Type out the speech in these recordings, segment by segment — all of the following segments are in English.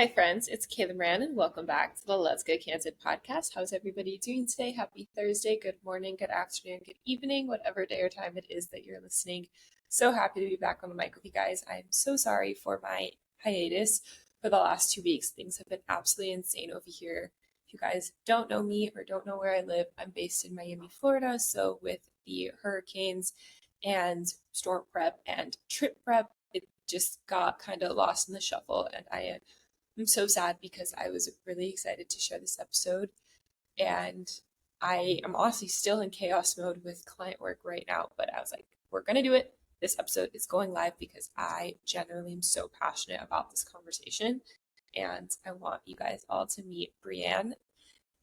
Hi, friends. It's Kayla Moran, and welcome back to the Let's Get Candid podcast. How's everybody doing today? Happy Thursday. Good morning, good afternoon, good evening, whatever day or time it is that you're listening. So happy to be back on the mic with you guys. I'm so sorry for my hiatus for the last 2 weeks. Things have been absolutely insane over here. If you guys don't know me or don't know where I live, I'm based in Miami, Florida. So, with the hurricanes and storm prep and trip prep, it just got kind of lost in the shuffle, and I'm so sad because I was really excited to share this episode. And I am honestly still in chaos mode with client work right now, but I was like, we're going to do it. This episode is going live because I genuinely am so passionate about this conversation. And I want you guys all to meet Brianne.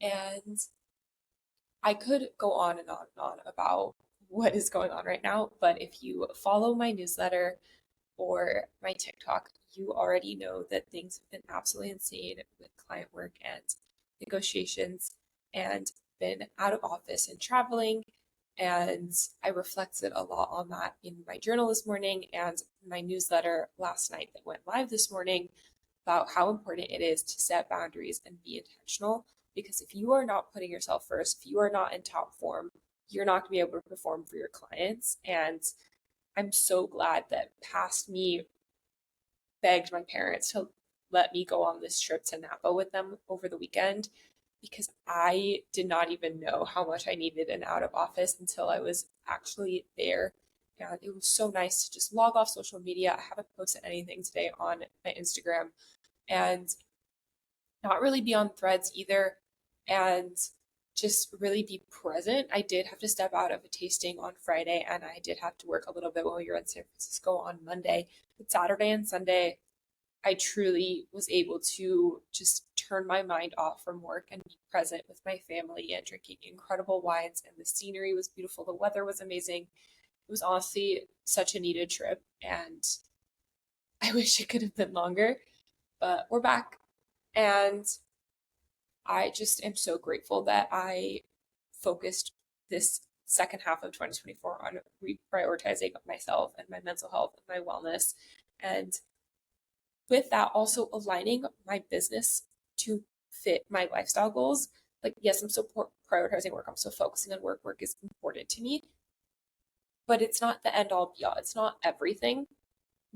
And I could go on and on and on about what is going on right now, but if you follow my newsletter or my TikTok, you already know that things have been absolutely insane with client work and negotiations and been out of office and traveling. And I reflected a lot on that in my journal this morning and my newsletter last night that went live this morning about how important it is to set boundaries and be intentional. Because if you are not putting yourself first, if you are not in top form, you're not going to be able to perform for your clients. And I'm so glad that past me begged my parents to let me go on this trip to Napa with them over the weekend because I did not even know how much I needed an out of office until I was actually there. And it was so nice to just log off social media. I haven't posted anything today on my Instagram and not really be on threads either. And just really be present. I did have to step out of a tasting on Friday and I did have to work a little bit while we were in San Francisco on Monday. But Saturday and Sunday, I truly was able to just turn my mind off from work and be present with my family and drinking incredible wines. And the scenery was beautiful. The weather was amazing. It was honestly such a needed trip. And I wish it could have been longer, but we're back. And I just am so grateful that I focused this second half of 2024 on reprioritizing myself and my mental health and my wellness. And with that, also aligning my business to fit my lifestyle goals. Like, yes, I'm still prioritizing work. I'm still focusing on work. Work is important to me, but it's not the end all be all. It's not everything.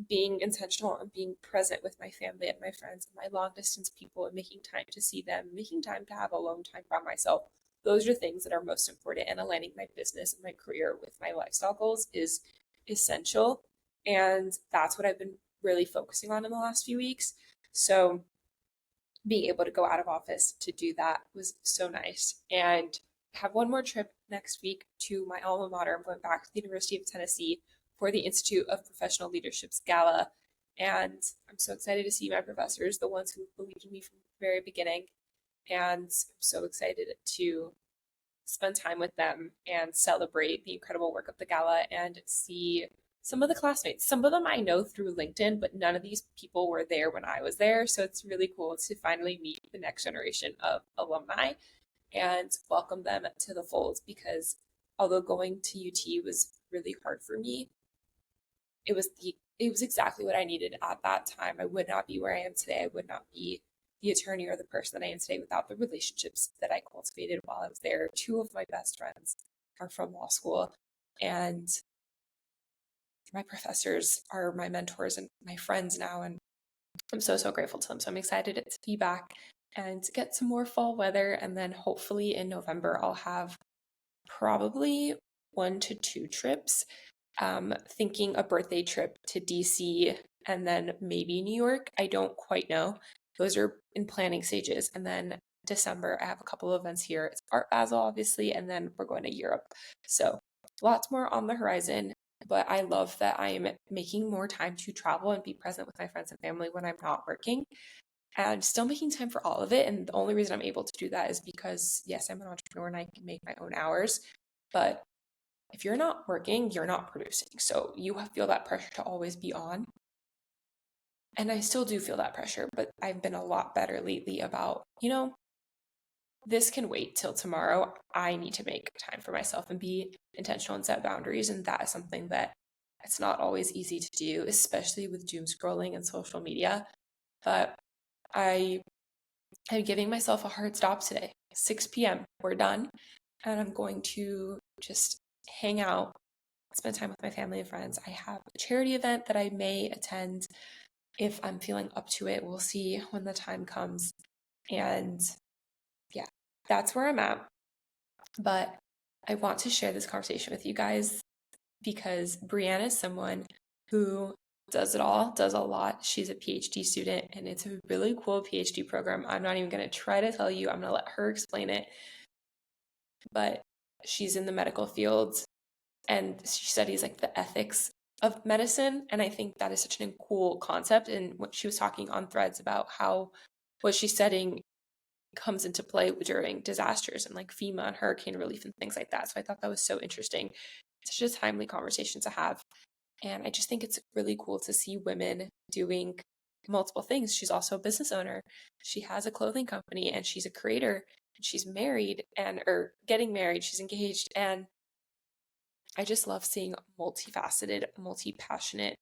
Being intentional and being present with my family and my friends and my long distance people and making time to see them, making time to have alone time by myself. Those are things that are most important, and aligning my business and my career with my lifestyle goals is essential. And that's what I've been really focusing on in the last few weeks. So being able to go out of office to do that was so nice. And I have one more trip next week to my alma mater. I'm going back to the University of Tennessee for the Institute of Professional Leadership's Gala. And I'm so excited to see my professors, the ones who believed in me from the very beginning. And I'm so excited to spend time with them and celebrate the incredible work of the gala and see some of the classmates. Some of them I know through LinkedIn, but none of these people were there when I was there. So it's really cool to finally meet the next generation of alumni and welcome them to the fold, because although going to UT was really hard for me, it was exactly what I needed at that time. I would not be where I am today. I would not be the attorney or the person that I am today without the relationships that I cultivated while I was there. Two of my best friends are from law school, and my professors are my mentors and my friends now, and I'm so, so grateful to them. So I'm excited to be back and get some more fall weather, and then hopefully in November I'll have probably 1 to 2 trips. Thinking a birthday trip to DC and then maybe New York. I don't quite know. Those are in planning stages. And then December, I have a couple of events here. It's Art Basel, obviously, and then we're going to Europe. So lots more on the horizon. But I love that I am making more time to travel and be present with my friends and family when I'm not working, and still making time for all of it. And the only reason I'm able to do that is because, yes, I'm an entrepreneur and I can make my own hours. But if you're not working, you're not producing. So you feel that pressure to always be on. And I still do feel that pressure, but I've been a lot better lately about, this can wait till tomorrow. I need to make time for myself and be intentional and set boundaries. And that is something that it's not always easy to do, especially with doom scrolling and social media. But I am giving myself a hard stop today. 6 p.m. We're done. And I'm going to just hang out, spend time with my family and friends. I have a charity event that I may attend if I'm feeling up to it. We'll see when the time comes. And yeah, that's where I'm at. But I want to share this conversation with you guys because Brianne is someone who does it all, does a lot. She's a PhD student, and it's a really cool PhD program. I'm not even going to try to tell you. I'm going to let her explain it. But she's in the medical field, and she studies like the ethics of medicine. And I think that is such a cool concept. And what she was talking on Threads about how what she's studying comes into play during disasters and like FEMA and hurricane relief and things like that. So I thought that was so interesting. It's such a timely conversation to have. And I just think it's really cool to see women doing multiple things. She's also a business owner. She has a clothing company and she's a creator. And she's married or getting married. She's engaged. And I just love seeing multifaceted, multi-passionate,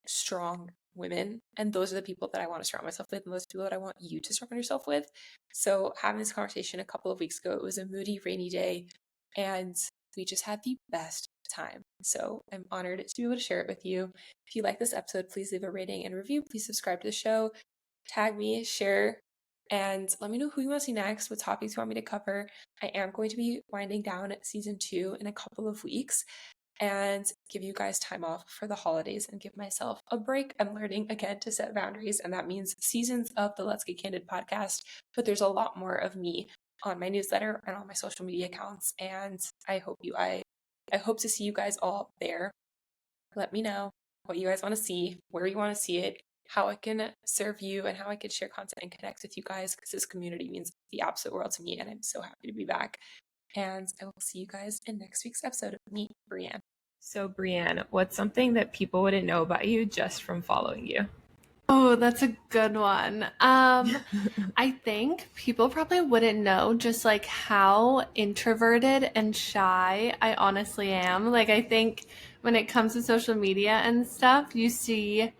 strong women. And those are the people that I want to surround myself with. And those people that I want you to surround yourself with. So having this conversation a couple of weeks ago, it was a moody, rainy day. And we just had the best time. So I'm honored to be able to share it with you. If you like this episode, please leave a rating and review. Please subscribe to the show. Tag me, share, and let me know who you want to see next, what topics you want me to cover. I am going to be winding down season 2 in a couple of weeks and give you guys time off for the holidays and give myself a break. I'm learning again to set boundaries, and that means seasons of the Let's Get Candid podcast, but there's a lot more of me on my newsletter and on my social media accounts, and I hope to see you guys all there. Let me know what you guys want to see, where you want to see it, how I can serve you, and how I can share content and connect with you guys, because this community means the absolute world to me, and I'm so happy to be back. And I will see you guys in next week's episode of me, Brianne. So Brianne, what's something that people wouldn't know about you just from following you? Oh, that's a good one. I think people probably wouldn't know just like how introverted and shy I honestly am. Like, I think when it comes to social media and stuff, you see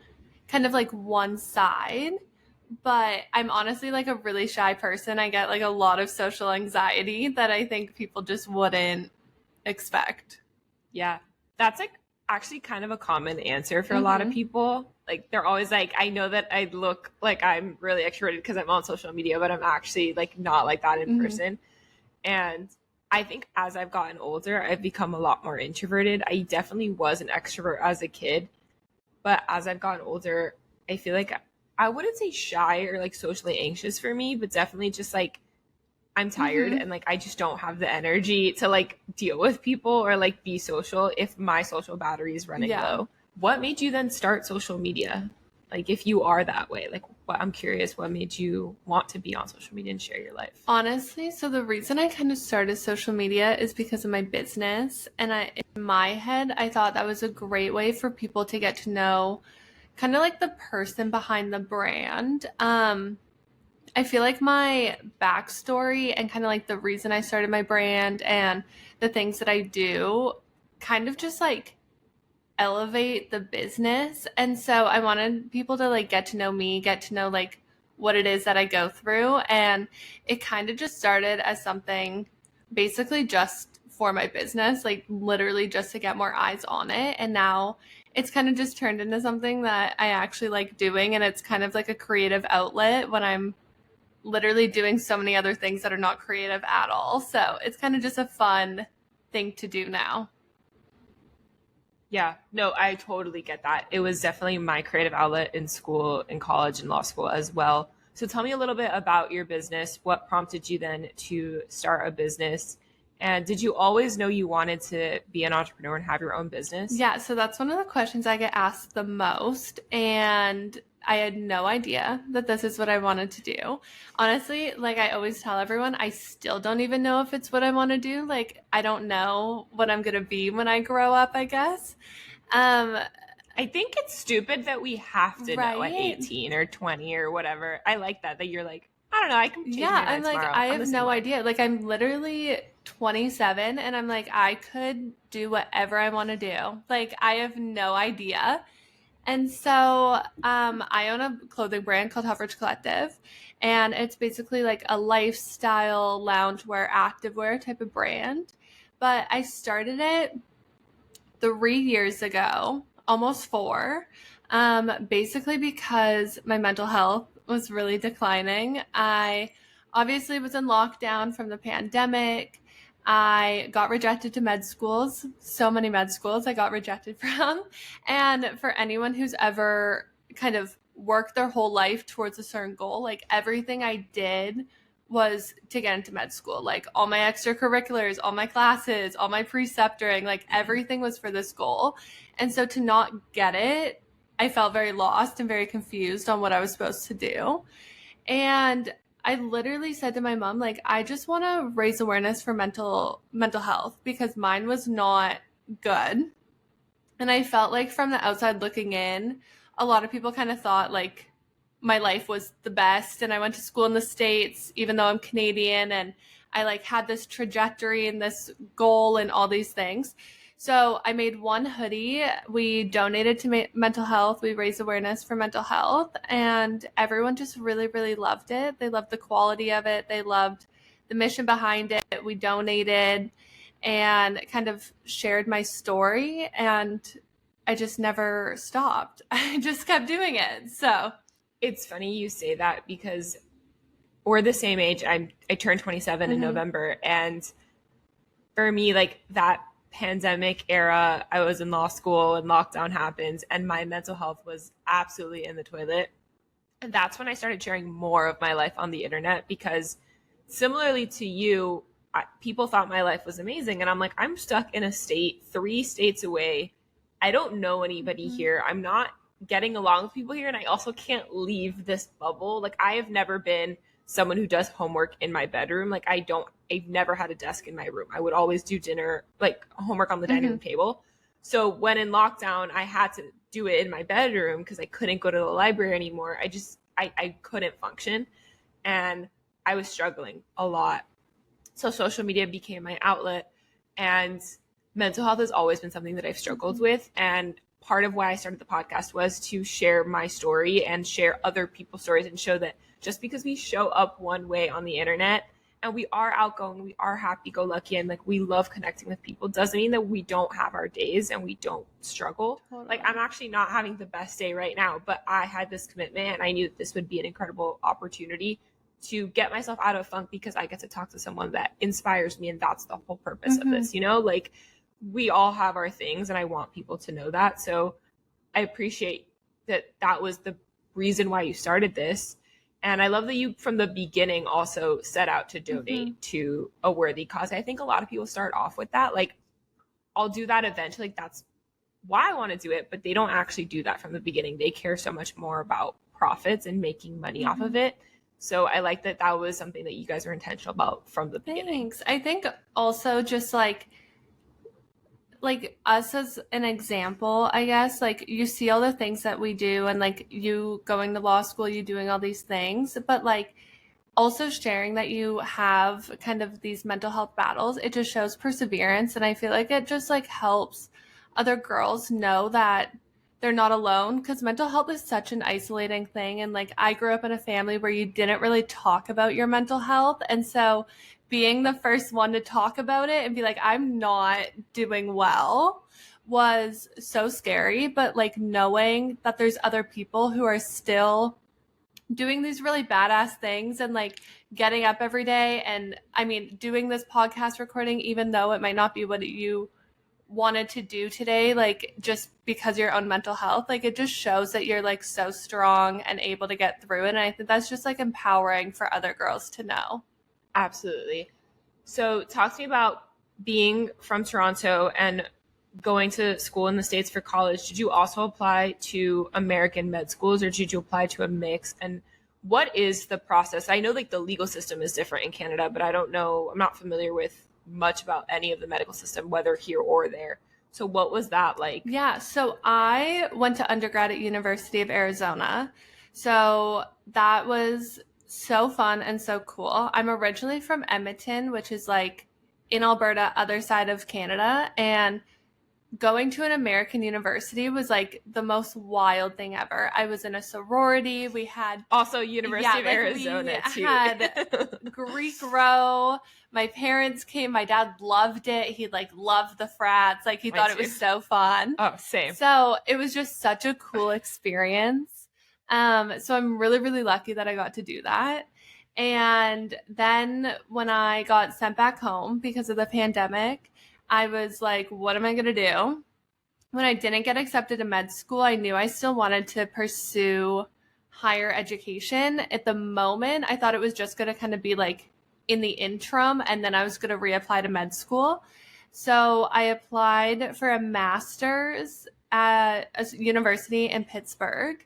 kind of like one side, but I'm honestly like a really shy person. I get like a lot of social anxiety that I think people just wouldn't expect. Yeah, that's like actually kind of a common answer for a lot of people. Like, they're always like, I know that I look like I'm really extroverted because I'm on social media, but I'm actually like not like that in person. And I think as I've gotten older, I've become a lot more introverted. I definitely was an extrovert as a kid, but as I've gotten older, I feel like I wouldn't say shy or like socially anxious for me, but definitely just like I'm tired and like I just don't have the energy to like deal with people or like be social if my social battery is running low. What made you then start social media? Like, if you are that way, like, I'm curious, what made you want to be on social media and share your life? Honestly, so the reason I kind of started social media is because of my business. And in my head, I thought that was a great way for people to get to know kind of like the person behind the brand. I feel like my backstory and kind of like the reason I started my brand and the things that I do kind of just like elevate the business. And so I wanted people to like get to know me, get to know like what it is that I go through. And it kind of just started as something basically just for my business, like literally just to get more eyes on it. And now it's kind of just turned into something that I actually like doing. And it's kind of like a creative outlet when I'm literally doing so many other things that are not creative at all. So it's kind of just a fun thing to do now. Yeah, no, I totally get that. It was definitely my creative outlet in school, in college, and law school as well. So tell me a little bit about your business. What prompted you then to start a business? And did you always know you wanted to be an entrepreneur and have your own business? Yeah, so that's one of the questions I get asked the most. And I had no idea that this is what I wanted to do. Honestly, like I always tell everyone, I still don't even know if it's what I want to do. Like, I don't know what I'm going to be when I grow up, I guess. I think it's stupid that we have to know at 18 or 20 or whatever. I like that you're like, I don't know, I can change my mind I'm like, tomorrow. I have no idea. Like, I'm literally 27 and I'm like, I could do whatever I want to do. Like, I have no idea. And so I own a clothing brand called Helfrich Collective, and it's basically like a lifestyle loungewear, activewear type of brand. But I started it 3 years ago, almost four, basically because my mental health was really declining. I obviously was in lockdown from the pandemic. I got rejected to med schools, so many med schools I got rejected from. And for anyone who's ever kind of worked their whole life towards a certain goal, like everything I did was to get into med school. Like all my extracurriculars, all my classes, all my preceptoring, like everything was for this goal. And so to not get it, I felt very lost and very confused on what I was supposed to do. And I literally said to my mom, like, I just want to raise awareness for mental health because mine was not good. And I felt like from the outside looking in, a lot of people kind of thought like my life was the best. And I went to school in the States, even though I'm Canadian, and I like had this trajectory and this goal and all these things. So I made one hoodie. We donated to mental health. We raised awareness for mental health, and everyone just really, really loved it. They loved the quality of it. They loved the mission behind it. We donated and kind of shared my story, and I just never stopped. I just kept doing it. So It's funny you say that because we're the same age. I turned 27 in November, and for me, like that pandemic era, I was in law school and lockdown happened, and my mental health was absolutely in the toilet. And that's when I started sharing more of my life on the internet because, similarly to you, people thought my life was amazing. And I'm like, I'm stuck in a state 3 states away. I don't know anybody here. I'm not getting along with people here. And I also can't leave this bubble. Like, I have never been someone who does homework in my bedroom. Like, I've never had a desk in my room. I would always do dinner, like homework on the dining room table. So when in lockdown, I had to do it in my bedroom because I couldn't go to the library anymore. I couldn't function, and I was struggling a lot. So social media became my outlet, and mental health has always been something that I've struggled with. And part of why I started the podcast was to share my story and share other people's stories and show that just because we show up one way on the internet and we are outgoing, we are happy-go-lucky, and like we love connecting with people, doesn't mean that we don't have our days and we don't struggle. Totally. Like, I'm actually not having the best day right now, but I had this commitment and I knew that this would be an incredible opportunity to get myself out of funk because I get to talk to someone that inspires me, and that's the whole purpose of this, like we all have our things and I want people to know that. So I appreciate that was the reason why you started this. And I love that you, from the beginning, also set out to donate to a worthy cause. I think a lot of people start off with that. Like, I'll do that eventually. Like, that's why I want to do it. But they don't actually do that from the beginning. They care so much more about profits and making money off of it. So I like that was something that you guys were intentional about from the beginning. Thanks. I think also just like us as an example, I guess, like you see all the things that we do and like you going to law school, you doing all these things, but like also sharing that you have kind of these mental health battles, it just shows perseverance. And I feel like it just like helps other girls know that they're not alone, because mental health is such an isolating thing. And like I grew up in a family where you didn't really talk about your mental health. And so being the first one to talk about it and be like, I'm not doing well, was so scary. But like knowing that there's other people who are still doing these really badass things and like getting up every day. And I mean, doing this podcast recording, even though it might not be what you wanted to do today, like just because your own mental health, like it just shows that you're like so strong and able to get through it. And I think that's just like empowering for other girls to know. Absolutely. So talk to me about being from Toronto and going to school in the States for college. Did you also apply to American med schools, or did you apply to a mix? And what is the process? I know like the legal system is different in Canada, but I don't know, I'm not familiar with much about any of the medical system, whether here or there. So what was that like? Yeah, so I went to undergrad at University of Arizona. So that was so fun and so cool. I'm originally from Edmonton, which is like in Alberta, other side of Canada. And going to an American university was like the most wild thing ever. I was in a sorority. We had also University of Arizona too. Had Greek row. My parents came. My dad loved it. He like loved the frats. Like he thought it was so fun. Oh, same. So it was just such a cool experience. So I'm really, really lucky that I got to do that. And then when I got sent back home because of the pandemic, I was like, what am I going to do? When I didn't get accepted to med school, I knew I still wanted to pursue higher education. At the moment, I thought it was just going to kind of be like in the interim, and then I was going to reapply to med school. So I applied for a master's at a university in Pittsburgh.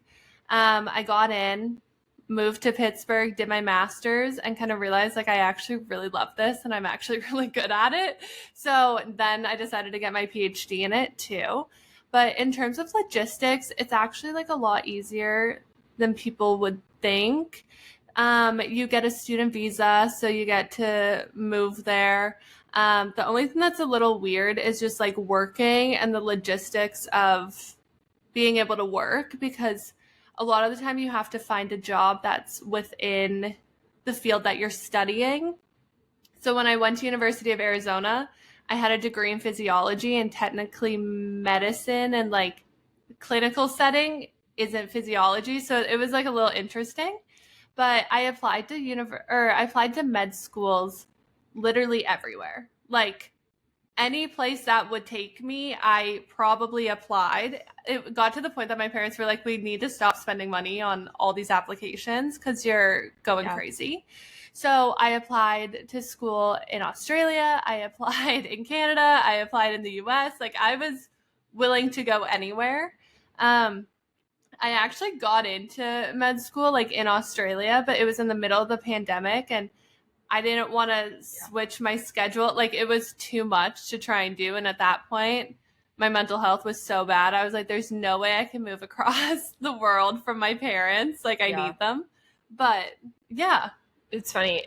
I got in, moved to Pittsburgh, did my master's, and kind of realized like I actually really love this and I'm actually really good at it. So then I decided to get my PhD in it too. But in terms of logistics, it's actually like a lot easier than people would think. You get a student visa, so you get to move there. The only thing that's a little weird is just like working and the logistics of being able to work, because a lot of the time you have to find a job that's within the field that you're studying. So when I went to University of Arizona, I had a degree in physiology, and technically medicine and like clinical setting isn't physiology. So it was like a little interesting. But I applied to med schools literally everywhere. Like any place that would take me, I probably applied. It got to the point that my parents were like, we need to stop spending money on all these applications because you're going crazy. So I applied to school in Australia. I applied in Canada. I applied in the US. Like I was willing to go anywhere. I actually got into med school like in Australia, but it was in the middle of the pandemic, and I didn't want to switch my schedule. Like it was too much to try and do. And at that point, my mental health was so bad. I was like, there's no way I can move across the world from my parents. Like I need them. But yeah. It's funny.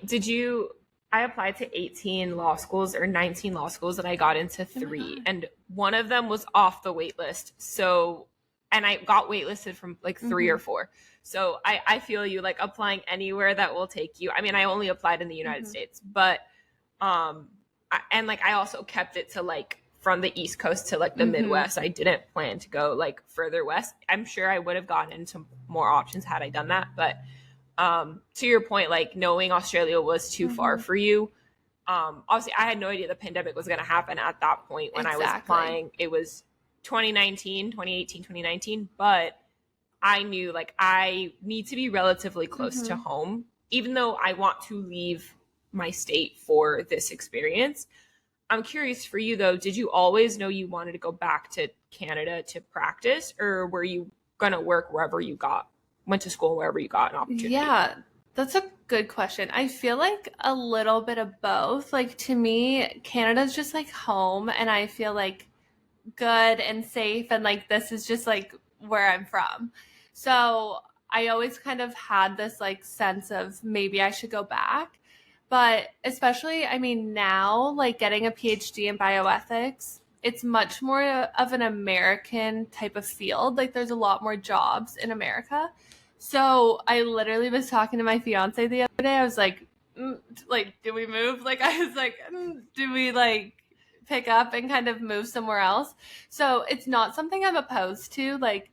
I applied to 18 law schools or 19 law schools, and I got into 3. And one of them was off the wait list. So, and I got waitlisted from like 3 or 4. So I feel you, like applying anywhere that will take you. I mean, I only applied in the United States, but, I also kept it to like from the East Coast to like the Midwest. I didn't plan to go like further west. I'm sure I would have gotten into more options had I done that. But to your point, like knowing Australia was too far for you. Obviously I had no idea the pandemic was going to happen at that point when I was applying. It was 2018, 2019, but I knew like I need to be relatively close to home, even though I want to leave my state for this experience. I'm curious for you though, did you always know you wanted to go back to Canada to practice, or were you going to work wherever you went to school, wherever you got an opportunity? Yeah, that's a good question. I feel like a little bit of both. Like to me, Canada's just like home, and I feel like good and safe, and like this is just like where I'm from. So I always kind of had this like sense of maybe I should go back. But especially, I mean, now like getting a PhD in bioethics, it's much more of an American type of field. Like there's a lot more jobs in America. So I literally was talking to my fiance the other day. I was like, do we move? Like I was like, do we like pick up and kind of move somewhere else? So it's not something I'm opposed to. Like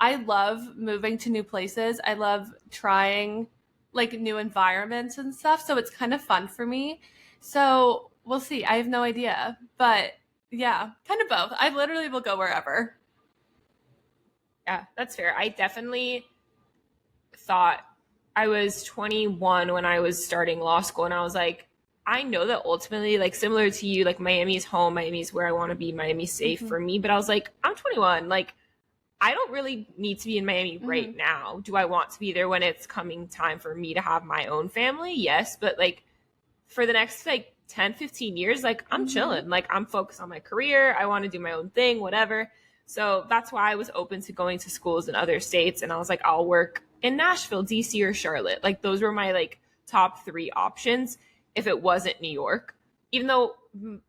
I love moving to new places. I love trying like new environments and stuff. So it's kind of fun for me. So we'll see. I have no idea. But yeah, kind of both. I literally will go wherever. Yeah, that's fair. I definitely thought I was 21 when I was starting law school, and I was like, I know that ultimately, like similar to you, like Miami's home, Miami's where I want to be, Miami's safe for me. But I was like, I'm 21. Like, I don't really need to be in Miami right now. Do I want to be there when it's coming time for me to have my own family? Yes. But like for the next like 10, 15 years, like I'm chilling. Like I'm focused on my career. I want to do my own thing, whatever. So that's why I was open to going to schools in other states. And I was like, I'll work in Nashville, DC, or Charlotte. Like those were my like top 3 options if it wasn't New York. even though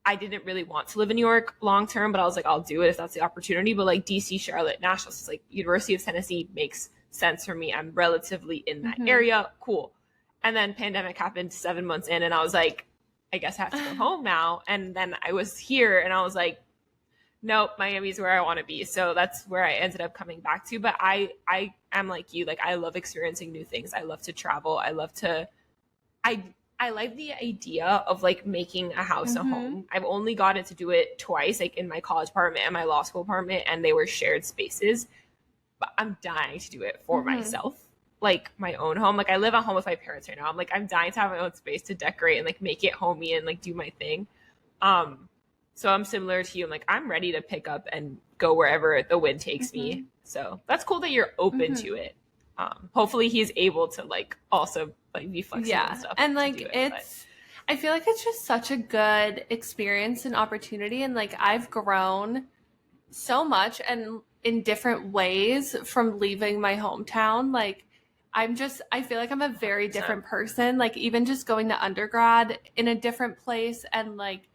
I didn't really want to live in New York long term, but I was like, I'll do it if that's the opportunity. But like DC, Charlotte, Nashville, so it's like University of Tennessee makes sense for me. I'm relatively in that area. Cool. And then pandemic happened 7 months in, and I was like, I guess I have to go home now. And then I was here, and I was like, nope, Miami's where I want to be. So that's where I ended up coming back to. But I am like you. Like, I love experiencing new things. I love to travel. I love to, I like the idea of like making a house a home. I've only gotten to do it twice, like in my college apartment and my law school apartment, and they were shared spaces. But I'm dying to do it for myself, like my own home. Like, I live at home with my parents right now. I'm like, I'm dying to have my own space to decorate and like make it homey and like do my thing. So I'm similar to you. I'm like, I'm ready to pick up and go wherever the wind takes me. So that's cool that you're open to it. Hopefully he's able to like also like be flexible and stuff. And like I feel like it's just such a good experience and opportunity. And like, I've grown so much and in different ways from leaving my hometown. Like, I feel like I'm a very different person. Like, even just going to undergrad in a different place and like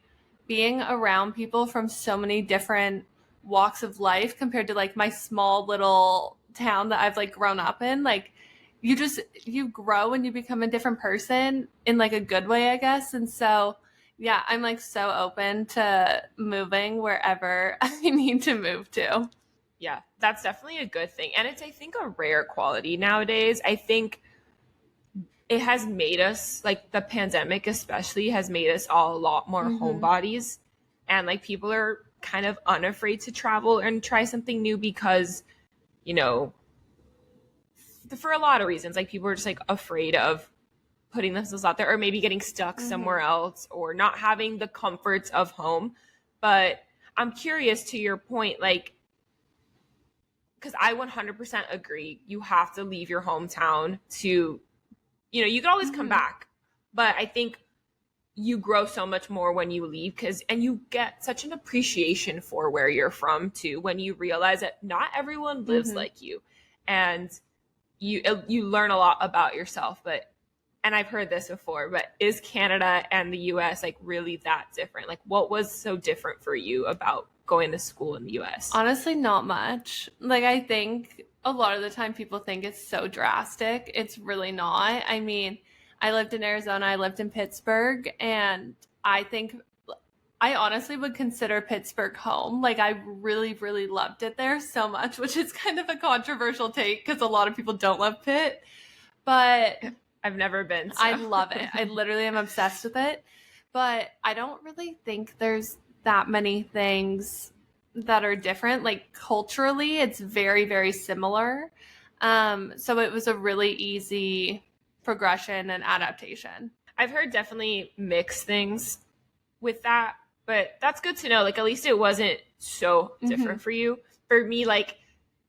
being around people from so many different walks of life compared to like my small little town that I've like grown up in. Like, you grow and you become a different person in like a good way, I guess. And so, yeah, I'm like so open to moving wherever I need to move to. Yeah, that's definitely a good thing. And it's, I think, a rare quality nowadays. I think it has made us, like the pandemic especially, has made us all a lot more homebodies. And like, people are kind of unafraid to travel and try something new because, you know, for a lot of reasons, like people are just like afraid of putting themselves out there or maybe getting stuck somewhere else or not having the comforts of home. But I'm curious, to your point, like, because I 100% agree, you have to leave your hometown to, you know, you can always come back, but I think you grow so much more when you leave, and you get such an appreciation for where you're from too, when you realize that not everyone lives like you, and you learn a lot about yourself. And I've heard this before, but is Canada and the US like really that different? Like, what was so different for you about going to school in the US? Honestly, not much. Like, I think a lot of the time people think it's so drastic. It's really not. I mean, I lived in Arizona, I lived in Pittsburgh, and I think I honestly would consider Pittsburgh home. Like, I really, really loved it there so much, which is kind of a controversial take because a lot of people don't love Pitt. But I've never been. So. I love it. I literally am obsessed with it. But I don't really think there's that many things that are different. Like, culturally, it's very, very similar. So it was a really easy progression and adaptation. I've heard definitely mixed things with that, but that's good to know. Like, at least it wasn't so different for you. For me, like,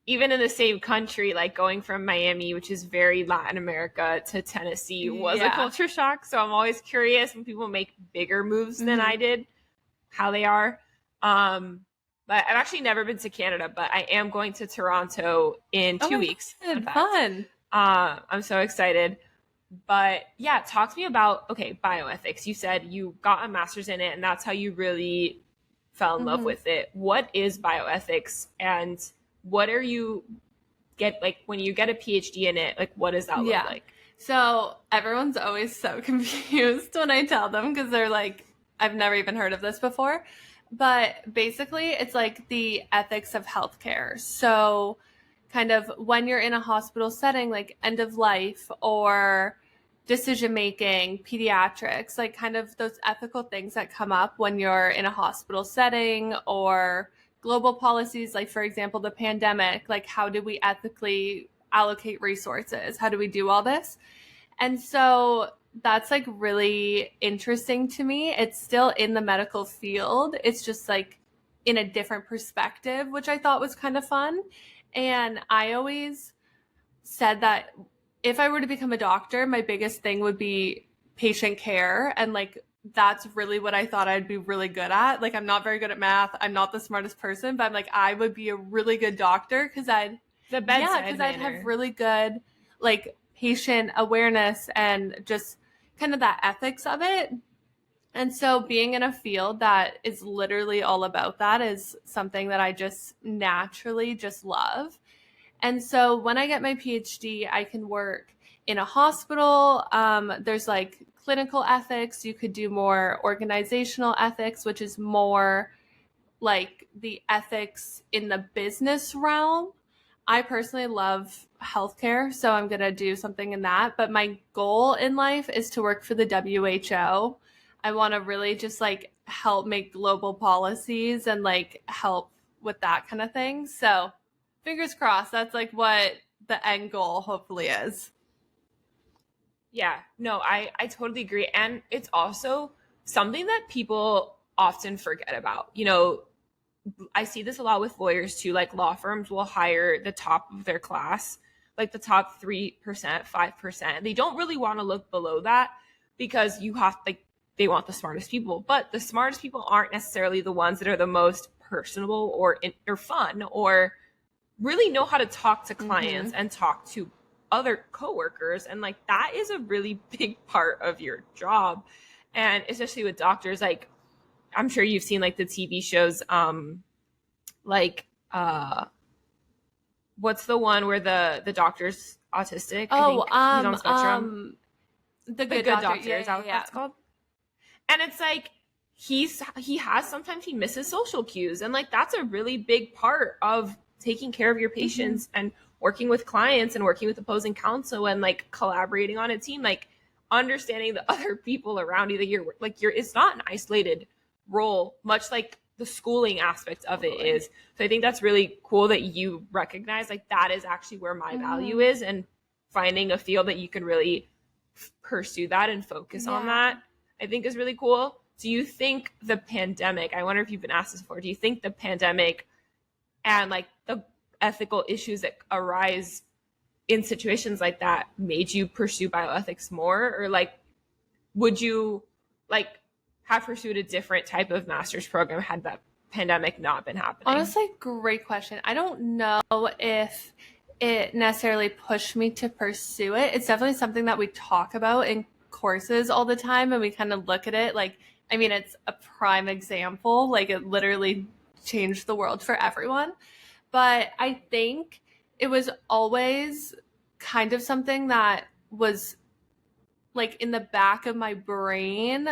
even in the same country, like going from Miami, which is very Latin America, to Tennessee was a culture shock. So I'm always curious when people make bigger moves than I did, how they are. But I've actually never been to Canada, but I am going to Toronto in 2 weeks. Fun. I'm so excited. But yeah, talk to me about, bioethics. You said you got a master's in it and that's how you really fell in love with it. What is bioethics, and what are you when you get a PhD in it, like what does that look like? So everyone's always so confused when I tell them because they're like, I've never even heard of this before. But basically it's like the ethics of healthcare. So kind of when you're in a hospital setting, like end of life or decision making, pediatrics, like kind of those ethical things that come up when you're in a hospital setting, or global policies, like for example, the pandemic, like how do we ethically allocate resources? How do we do all this? And so that's like really interesting to me. It's still in the medical field. It's just like in a different perspective, which I thought was kind of fun. And I always said that if I were to become a doctor, my biggest thing would be patient care. And like, that's really what I thought I'd be really good at. Like, I'm not very good at math. I'm not the smartest person, but I'm like, I would be a really good doctor because I'd have really good like patient awareness and just kind of that ethics of it. And so being in a field that is literally all about that is something that I just naturally just love. And so when I get my PhD, I can work in a hospital. There's like clinical ethics. You could do more organizational ethics, which is more like the ethics in the business realm. I personally love healthcare, so I'm going to do something in that. But my goal in life is to work for the WHO. I want to really just like help make global policies and like help with that kind of thing. So fingers crossed, that's like what the end goal hopefully is. Yeah, no, I totally agree. And it's also something that people often forget about. You know, I see this a lot with lawyers too. Like law firms will hire the top of their class, like the top 3%, 5%. They don't really want to look below that because you have like they want the smartest people, but the smartest people aren't necessarily the ones that are the most personable or fun or really know how to talk to clients and talk to other coworkers. And like that is a really big part of your job. And especially with doctors, like I'm sure you've seen like the TV shows, like what's the one where the doctor's autistic? I think he's on the spectrum. The Good Doctor. Is that what that's called? And it's like he sometimes he misses social cues, and like that's a really big part of taking care of your patients and working with clients and working with opposing counsel and like collaborating on a team, like understanding the other people around you that you're it's not an isolated role, much like the schooling aspect of it is. So I think that's really cool that you recognize like that is actually where my value is, and finding a field that you can really pursue that and focus on that, I think is really cool. Do you think the pandemic, I wonder if you've been asked this before, do you think the pandemic and like the ethical issues that arise in situations like that made you pursue bioethics more? Or like, would you like have pursued a different type of master's program had that pandemic not been happening? Honestly, great question. I don't know if it necessarily pushed me to pursue it. It's definitely something that we talk about in courses all the time, and we kind of look at it like, I mean, it's a prime example. Like it literally changed the world for everyone. But I think it was always kind of something that was like in the back of my brain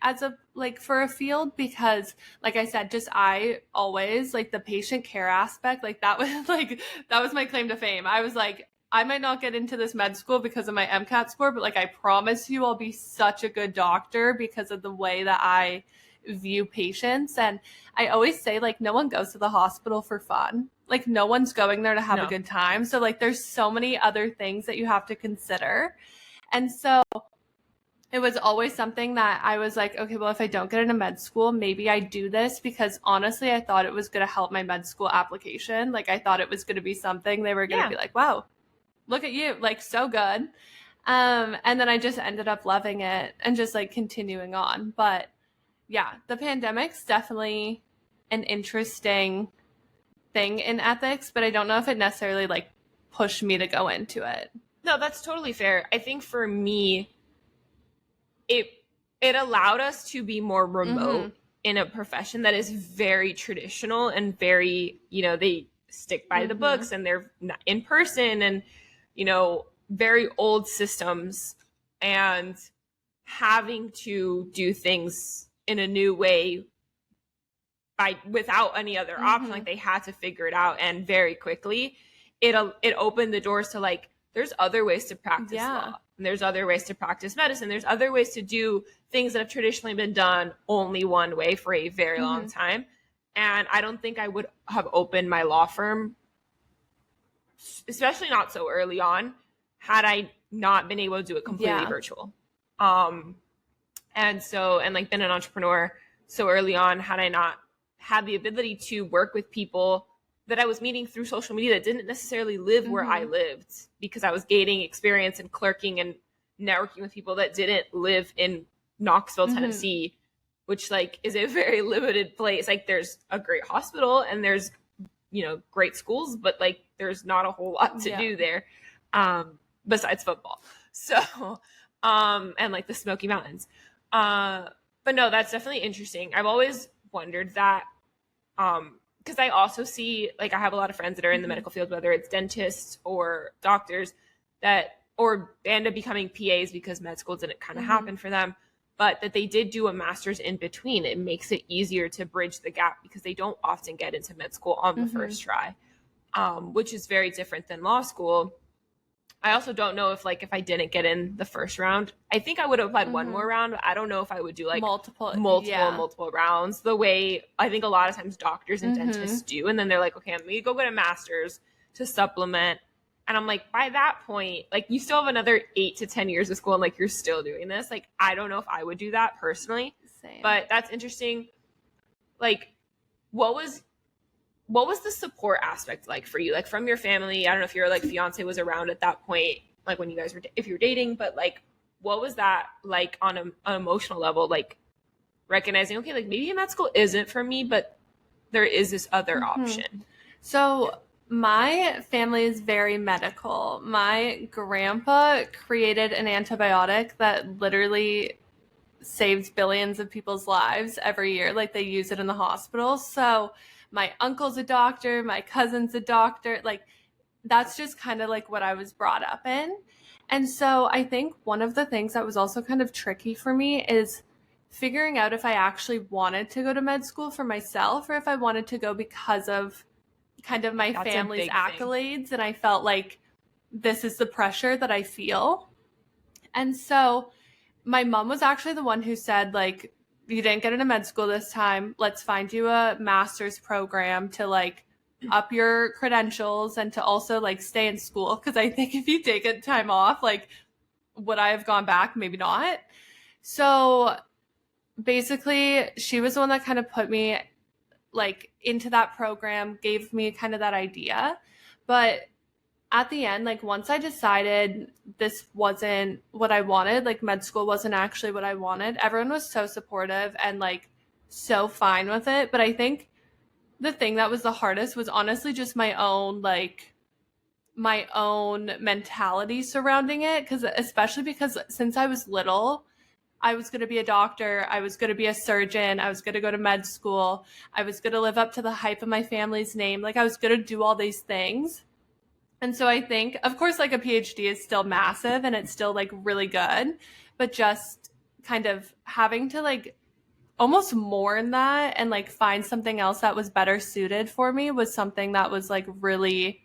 as a like for a field, because like I said, just I always like the patient care aspect, like that was like that was my claim to fame. I was like, I might not get into this med school because of my MCAT score, but like I promise you I'll be such a good doctor because of the way that I view patients. And I always say like no one goes to the hospital for fun. Like no one's going there to have a good time. So like there's so many other things that you have to consider. And so it was always something that I was like, okay, well, if I don't get into med school, maybe I do this, because honestly, I thought it was going to help my med school application. Like I thought it was going to be something they were going to be like, wow, look at you, like so good. And then I just ended up loving it and just like continuing on. But yeah, the pandemic's definitely an interesting thing in ethics, but I don't know if it necessarily like pushed me to go into it. No, that's totally fair. I think for me, it allowed us to be more remote in a profession that is very traditional and very, you know, they stick by the books and they're not in person and, you know, very old systems, and having to do things in a new way without any other option. Like they had to figure it out, and very quickly it opened the doors to like, there's other ways to practice law, and there's other ways to practice medicine. There's other ways to do things that have traditionally been done only one way for a very long time. And I don't think I would have opened my law firm, especially not so early on, had I not been able to do it completely virtual. And like been an entrepreneur so early on, had I not had the ability to work with people that I was meeting through social media that didn't necessarily live where I lived, because I was gaining experience and clerking and networking with people that didn't live in Knoxville, Tennessee, which like is a very limited place. Like there's a great hospital and there's, you know, great schools, but like there's not a whole lot to do there besides football. So, and like the Smoky Mountains. But no, that's definitely interesting. I've always wondered that, because I also see, like, I have a lot of friends that are in the medical field, whether it's dentists or doctors, or they end up becoming PAs because med school didn't kind of happen for them, but that they did do a master's in between. It makes it easier to bridge the gap because they don't often get into med school on the first try, which is very different than law school. I also don't know if I didn't get in the first round, I think I would have applied one more round. But I don't know if I would do multiple rounds the way I think a lot of times doctors and dentists do. And then they're like, okay, I'm going to go get a master's to supplement. And I'm like, by that point, you still have another 8 to 10 years of school and you're still doing this. I don't know if I would do that personally. Same. But that's interesting. What was the support aspect like for you? From your family? I don't know if your fiance was around at that point, when you guys were, if you were dating, but what was that like on an emotional level? Recognizing, okay, maybe med school isn't for me, but there is this other option. So my family is very medical. My grandpa created an antibiotic that literally saves billions of people's lives every year. They use it in the hospital. So my uncle's a doctor, my cousin's a doctor. That's just kind of what I was brought up in. And so I think one of the things that was also kind of tricky for me is figuring out if I actually wanted to go to med school for myself or if I wanted to go because of kind of my family's accolades. And I felt like this is the pressure that I feel. And so my mom was actually the one who said, you didn't get into med school this time. Let's find you a master's program to up your credentials and to also stay in school. Because I think if you take a time off, would I have gone back? Maybe not. So basically, she was the one that kind of put me into that program, gave me kind of that idea. But at the end, once I decided this wasn't what I wanted, med school wasn't actually what I wanted, everyone was so supportive and so fine with it. But I think the thing that was the hardest was honestly just my own mentality surrounding it. Especially because since I was little, I was going to be a doctor. I was going to be a surgeon. I was going to go to med school. I was going to live up to the hype of my family's name. I was going to do all these things. And so I think, of course, a PhD is still massive and it's still really good, but just kind of having to almost mourn that and find something else that was better suited for me was something that was really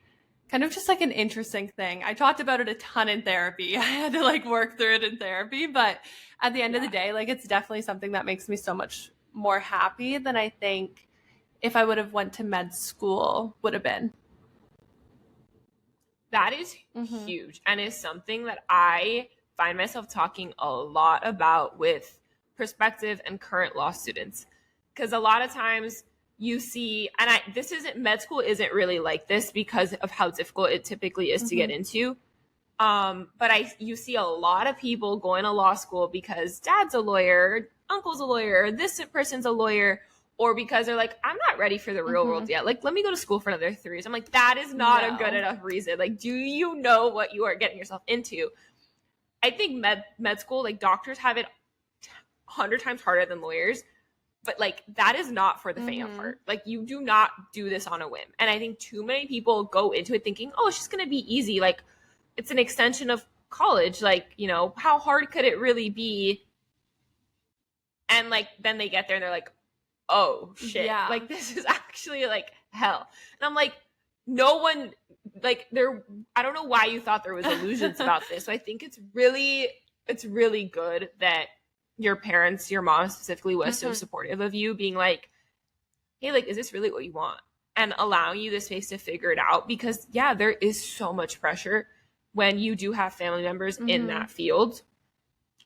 kind of just an interesting thing. I talked about it a ton in therapy. I had to work through it in therapy, but at the end of the day, it's definitely something that makes me so much more happy than I think if I would have went to med school would have been. That is huge and is something that I find myself talking a lot about with prospective and current law students. Because a lot of times you see, and med school isn't really like this because of how difficult it typically is to get into. But you see a lot of people going to law school because dad's a lawyer, uncle's a lawyer, this person's a lawyer, or because they're I'm not ready for the real world yet. Let me go to school for another 3 years. I'm that is not a good enough reason. Do you know what you are getting yourself into? I think med school, doctors have it 100 times harder than lawyers, but that is not for the faint of heart. You do not do this on a whim. And I think too many people go into it thinking, oh, it's just going to be easy. It's an extension of college. How hard could it really be? And then they get there and they're oh shit, yeah. This is actually hell. And I'm no one I don't know why you thought there was illusions about this. So I think it's really good that your parents, your mom specifically, was so supportive of you, being hey, is this really what you want? And allowing you the space to figure it out, because there is so much pressure when you do have family members in that field,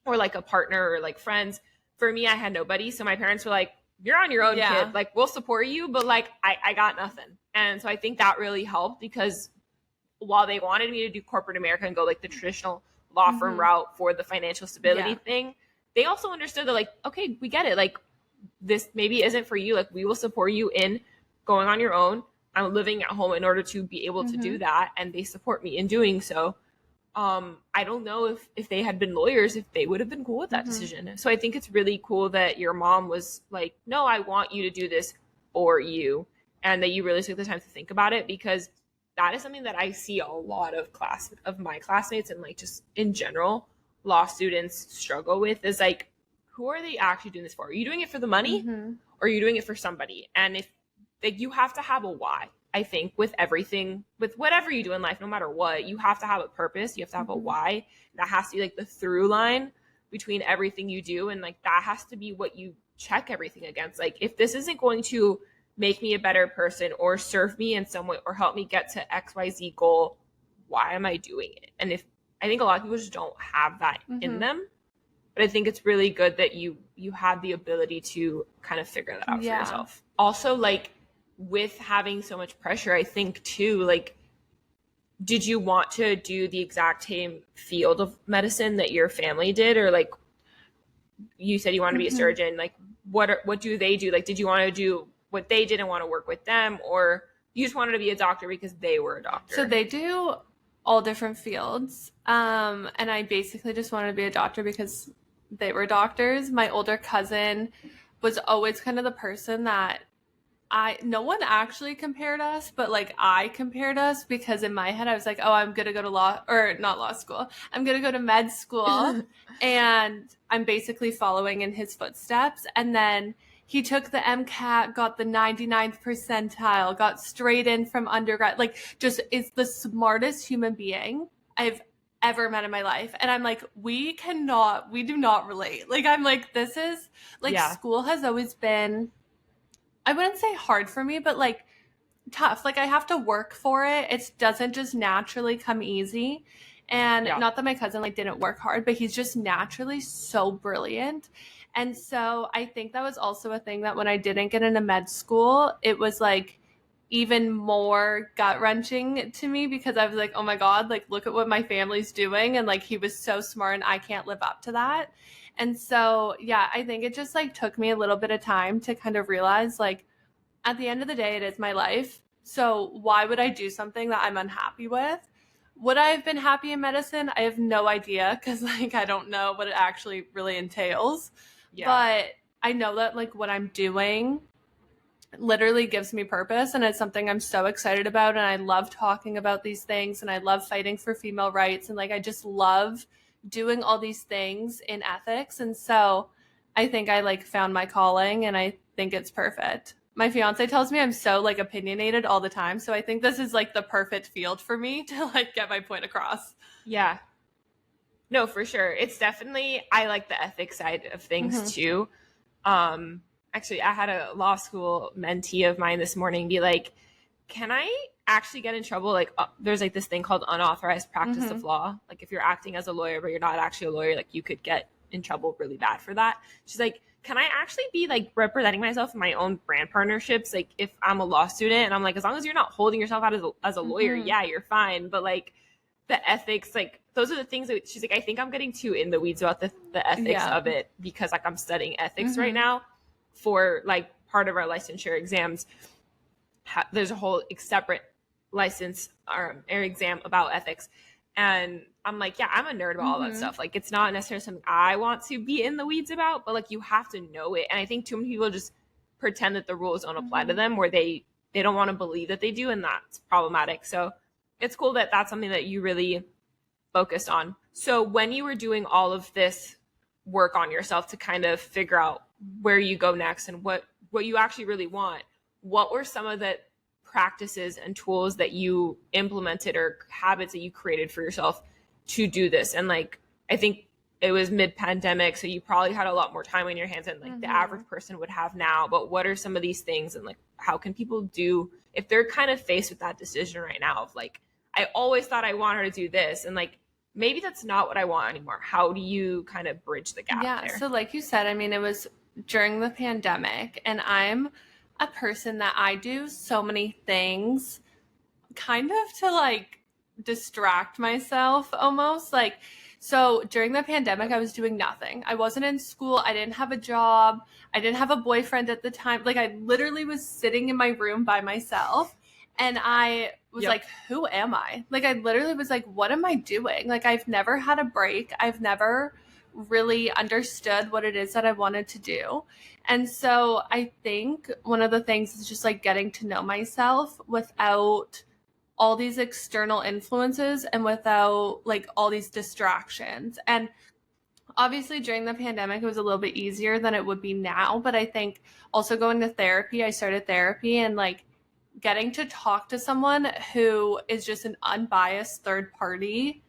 or a partner or friends. For me, I had nobody, so my parents were you're on your own, kid. We'll support you, but I got nothing. And so I think that really helped, because while they wanted me to do corporate America and go the traditional law firm route for the financial stability thing, they also understood that okay, we get it. This maybe isn't for you. We will support you in going on your own. I'm living at home in order to be able to do that. And they support me in doing so. I don't know if they had been lawyers, if they would have been cool with that decision. So I think it's really cool that your mom was like, no, I want you to do this for you, and that you really took the time to think about it, because that is something that I see a lot of my classmates and like just in general law students struggle with, is like, who are they actually doing this for? Are you doing it for the money, or are you doing it for somebody? And if like, you have to have a why. I think with everything, with whatever you do in life, no matter what, you have to have a purpose. You have to have a why. That has to be like the through line between everything you do. And like, that has to be what you check everything against. Like, if this isn't going to make me a better person or serve me in some way or help me get to XYZ goal, why am I doing it? And if I think a lot of people just don't have that in them, but I think it's really good that you have the ability to kind of figure that out for yourself. Also, like, with having so much pressure, I think too, like, did you want to do the exact same field of medicine that your family did? Or like, you said you want to be a surgeon, like what do they do? Like, did you want to do what they did and want to work with them, or you just wanted to be a doctor because they were a doctor? So they do all different fields. And I basically just wanted to be a doctor because they were doctors. My older cousin was always kind of the person that no one actually compared us, but like I compared us, because in my head I was like, oh, I'm going to go to not law school. I'm going to go to med school. And I'm basically following in his footsteps. And then he took the MCAT, got the 99th percentile, got straight in from undergrad, like just is the smartest human being I've ever met in my life. And I'm like, we do not relate. Like, I'm like, this is like, school has always been, I wouldn't say hard for me, but like tough. Like, I have to work for it. It doesn't just naturally come easy. And not that my cousin like didn't work hard, but he's just naturally so brilliant. And so I think that was also a thing that when I didn't get into med school, it was like even more gut wrenching to me, because I was like, oh my God, like, look at what my family's doing. And like, he was so smart and I can't live up to that. And so, yeah, I think it just like took me a little bit of time to kind of realize, like, at the end of the day, it is my life. So why would I do something that I'm unhappy with? Would I have been happy in medicine? I have no idea, because like, I don't know what it actually really entails. But I know that like what I'm doing literally gives me purpose, and it's something I'm so excited about. And I love talking about these things, and I love fighting for female rights. And like, I just love doing all these things in ethics. And so I think I like found my calling, and I think it's perfect. My fiance tells me I'm so like opinionated all the time. So I think this is like the perfect field for me to like get my point across. Yeah. No, for sure. It's definitely, I like the ethics side of things too. Actually, I had a law school mentee of mine this morning be like, can I actually get in trouble? Like, there's like this thing called unauthorized practice of law. Like, if you're acting as a lawyer, but you're not actually a lawyer, like you could get in trouble really bad for that. She's like, can I actually be like representing myself in my own brand partnerships? Like, if I'm a law student? And I'm like, as long as you're not holding yourself out as a lawyer, yeah, you're fine. But like the ethics, like those are the things that she's like, I think I'm getting too in the weeds about the ethics of it, because like I'm studying ethics right now for like part of our licensure exams. There's a whole separate license or exam about ethics. And I'm like, yeah, I'm a nerd about all that stuff. Like, it's not necessarily something I want to be in the weeds about, but like, you have to know it. And I think too many people just pretend that the rules don't apply to them, where they don't want to believe that they do. And that's problematic. So it's cool that that's something that you really focused on. So when you were doing all of this work on yourself to kind of figure out where you go next and what you actually really want, what were some of the practices and tools that you implemented or habits that you created for yourself to do this? And like, I think it was mid-pandemic, so you probably had a lot more time on your hands than like the average person would have now. But what are some of these things, and like, how can people do if they're kind of faced with that decision right now of like, I always thought I wanted to do this, and like, maybe that's not what I want anymore. How do you kind of bridge the gap there? So like you said, I mean, it was during the pandemic, and I'm a person that I do so many things kind of to like distract myself almost. Like, so during the pandemic, I was doing nothing. I wasn't in school. I didn't have a job. I didn't have a boyfriend at the time. Like, I literally was sitting in my room by myself. And I was like, who am I? Like, I literally was like, what am I doing? Like, I've never had a break. I've never really understood what it is that I wanted to do. And so I think one of the things is just like getting to know myself without all these external influences and without like all these distractions. And obviously during the pandemic, it was a little bit easier than it would be now. But I think also going to therapy, I started therapy, and like getting to talk to someone who is just an unbiased third party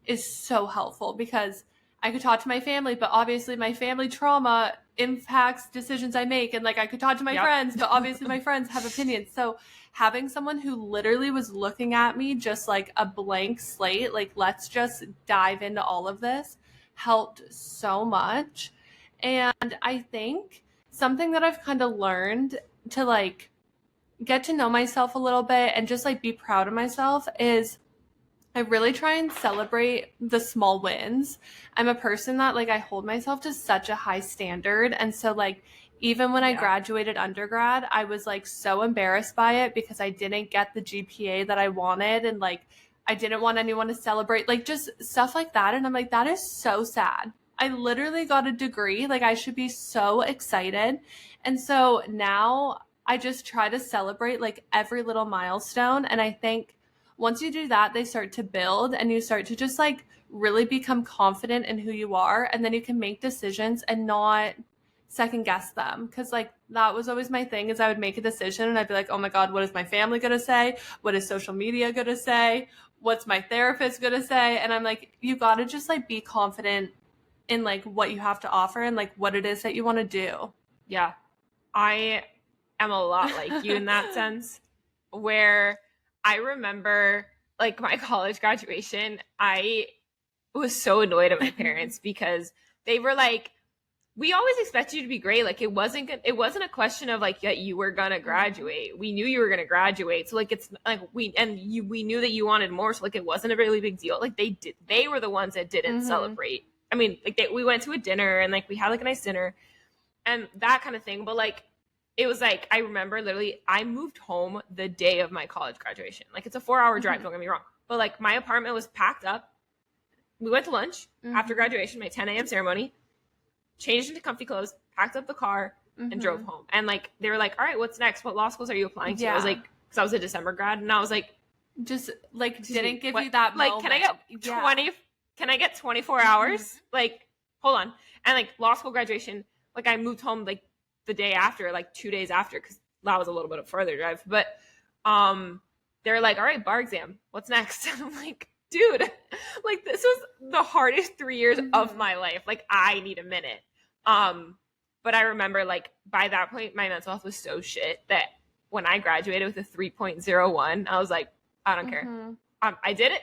is so helpful, because I could talk to my family, but obviously my family trauma impacts decisions I make. And like, I could talk to my friends, but obviously my friends have opinions. So having someone who literally was looking at me just like a blank slate, like, let's just dive into all of this, helped so much. And I think something that I've kind of learned to like get to know myself a little bit and just like be proud of myself is I really try and celebrate the small wins. I'm a person that like I hold myself to such a high standard. And so like even when I graduated undergrad, I was like so embarrassed by it because I didn't get the GPA that I wanted, and like I didn't want anyone to celebrate, like just stuff like that. And I'm like, that is so sad. I literally got a degree. Like, I should be so excited. And so now I just try to celebrate like every little milestone. And I think once you do that, they start to build and you start to just like really become confident in who you are. And then you can make decisions and not second guess them. Cause like that was always my thing, is I would make a decision and I'd be like, oh my God, what is my family going to say? What is social media going to say? What's my therapist going to say? And I'm like, you got to just like be confident in like what you have to offer and like what it is that you want to do. Yeah. I am a lot like you in that sense, where I remember like my college graduation, I was so annoyed at my parents because they were like, we always expect you to be great. Like it wasn't a question of like that you were gonna graduate. We knew you were gonna graduate. So like it's like we knew that you wanted more. So like it wasn't a really big deal. Like they were the ones that didn't celebrate. I mean, like we went to a dinner and like we had like a nice dinner and that kind of thing. But like it was like, I remember literally I moved home the day of my college graduation. Like it's a 4-hour drive, don't get me wrong. But like my apartment was packed up. We went to lunch after graduation, my 10 a.m. ceremony, changed into comfy clothes, packed up the car and drove home. And like, they were like, all right, what's next? What law schools are you applying to? I was like, cause I was a December grad and I was like, just like, didn't give you that like, moment. Can I get 24 hours? Like, hold on. And like law school graduation, like I moved home like the day after, like 2 days after, cause that was a little bit of a further drive. But they're like, all right, bar exam, what's next? And I'm like, dude, like this was the hardest 3 years of my life. Like I need a minute. But I remember like by that point, my mental health was so shit that when I graduated with a 3.01, I was like, I don't care. I did it.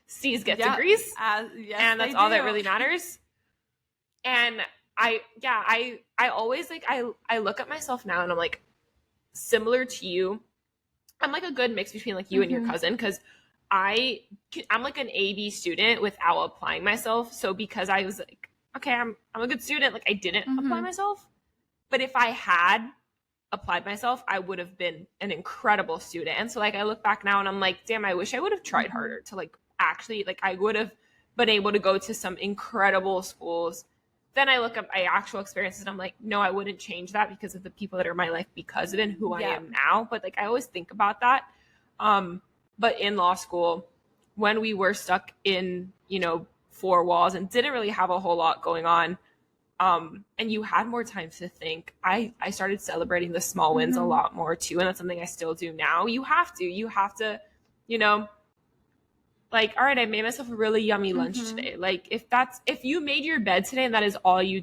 C's get degrees. Yes, and that's all that really matters. And I always like, I look at myself now and I'm like, similar to you, I'm like a good mix between like you and your cousin. Cause I'm like an A/B student without applying myself. So because I was like, okay, I'm a good student, like I didn't apply myself. But if I had applied myself, I would have been an incredible student. And so like I look back now and I'm like, damn, I wish I would have tried harder to like actually, like I would have been able to go to some incredible schools. Then I look at my actual experiences and I'm like, no, I wouldn't change that because of the people that are in my life because of it and who I am now. But like I always think about that. But in law school, when we were stuck in, 4 walls and didn't really have a whole lot going on, and you had more time to think, I started celebrating the small wins a lot more too. And that's something I still do now. You have to, like, all right, I made myself a really yummy lunch today. Like if you made your bed today and that is all you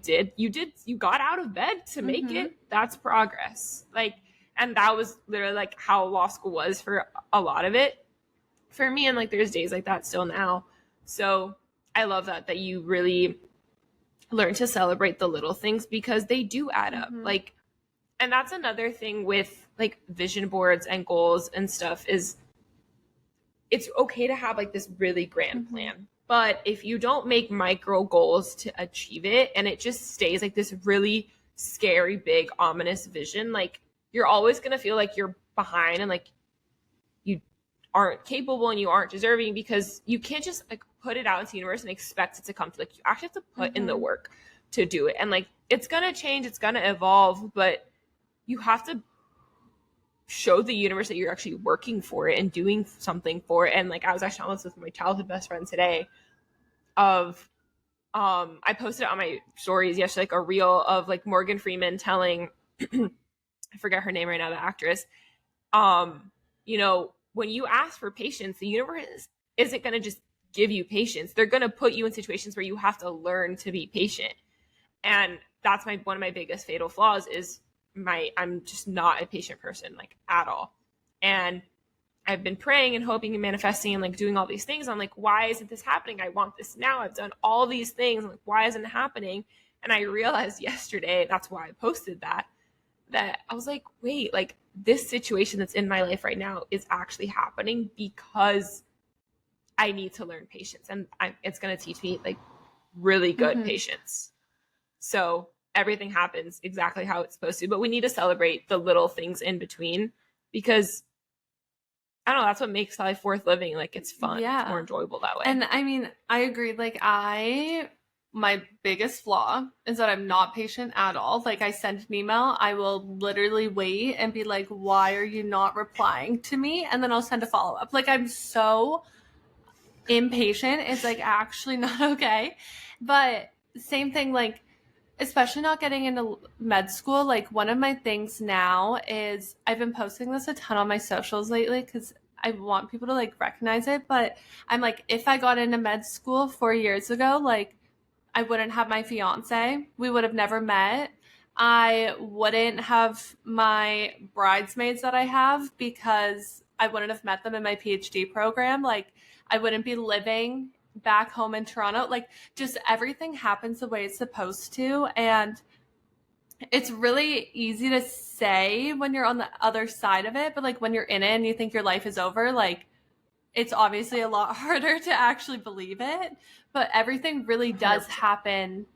got out of bed to make it, that's progress. Like, and that was literally like how law school was for a lot of it for me. And like, there's days like that still now. So I love that you really learn to celebrate the little things because they do add up. Like, and that's another thing with like vision boards and goals and stuff is it's okay to have like this really grand plan. But if you don't make micro goals to achieve it and it just stays like this really scary, big, ominous vision, like you're always going to feel like you're behind and like aren't capable and you aren't deserving, because you can't just like put it out into the universe and expect it to come to, like, you actually have to put in the work to do it. And like, it's going to change, it's going to evolve, but you have to show the universe that you're actually working for it and doing something for it. And like, I was actually on this with my childhood best friend today of, I posted it on my stories yesterday, like a reel of like Morgan Freeman telling, I forget her name right now, the actress, you know, when you ask for patience, the universe isn't going to just give you patience. They're going to put you in situations where you have to learn to be patient. And that's one of my biggest fatal flaws is I'm just not a patient person, like, at all. And I've been praying and hoping and manifesting and like doing all these things. I'm like, why isn't this happening? I want this now. I've done all these things. I'm like, why isn't it happening? And I realized yesterday, that's why I posted that I was like, wait, like, this situation that's in my life right now is actually happening because I need to learn patience. And it's going to teach me like really good patience. So everything happens exactly how it's supposed to, but we need to celebrate the little things in between, because I don't know, that's what makes life worth living. Like, it's fun. Yeah. It's more enjoyable that way. And I mean, I agree. Like, my biggest flaw is that I'm not patient at all. Like, I send an email, I will literally wait and be like, why are you not replying to me? And then I'll send a follow-up. Like, I'm so impatient. It's like actually not okay. But same thing, like, especially not getting into med school, like, one of my things now is I've been posting this a ton on my socials lately because I want people to like recognize it. But I'm like, if I got into med school 4 years ago, like, I wouldn't have my fiance. We would have never met. I wouldn't have my bridesmaids that I have because I wouldn't have met them in my PhD program. Like, I wouldn't be living back home in Toronto. Like, just everything happens the way it's supposed to. And it's really easy to say when you're on the other side of it. But like, when you're in it and you think your life is over, like, it's obviously a lot harder to actually believe it, but everything really does happen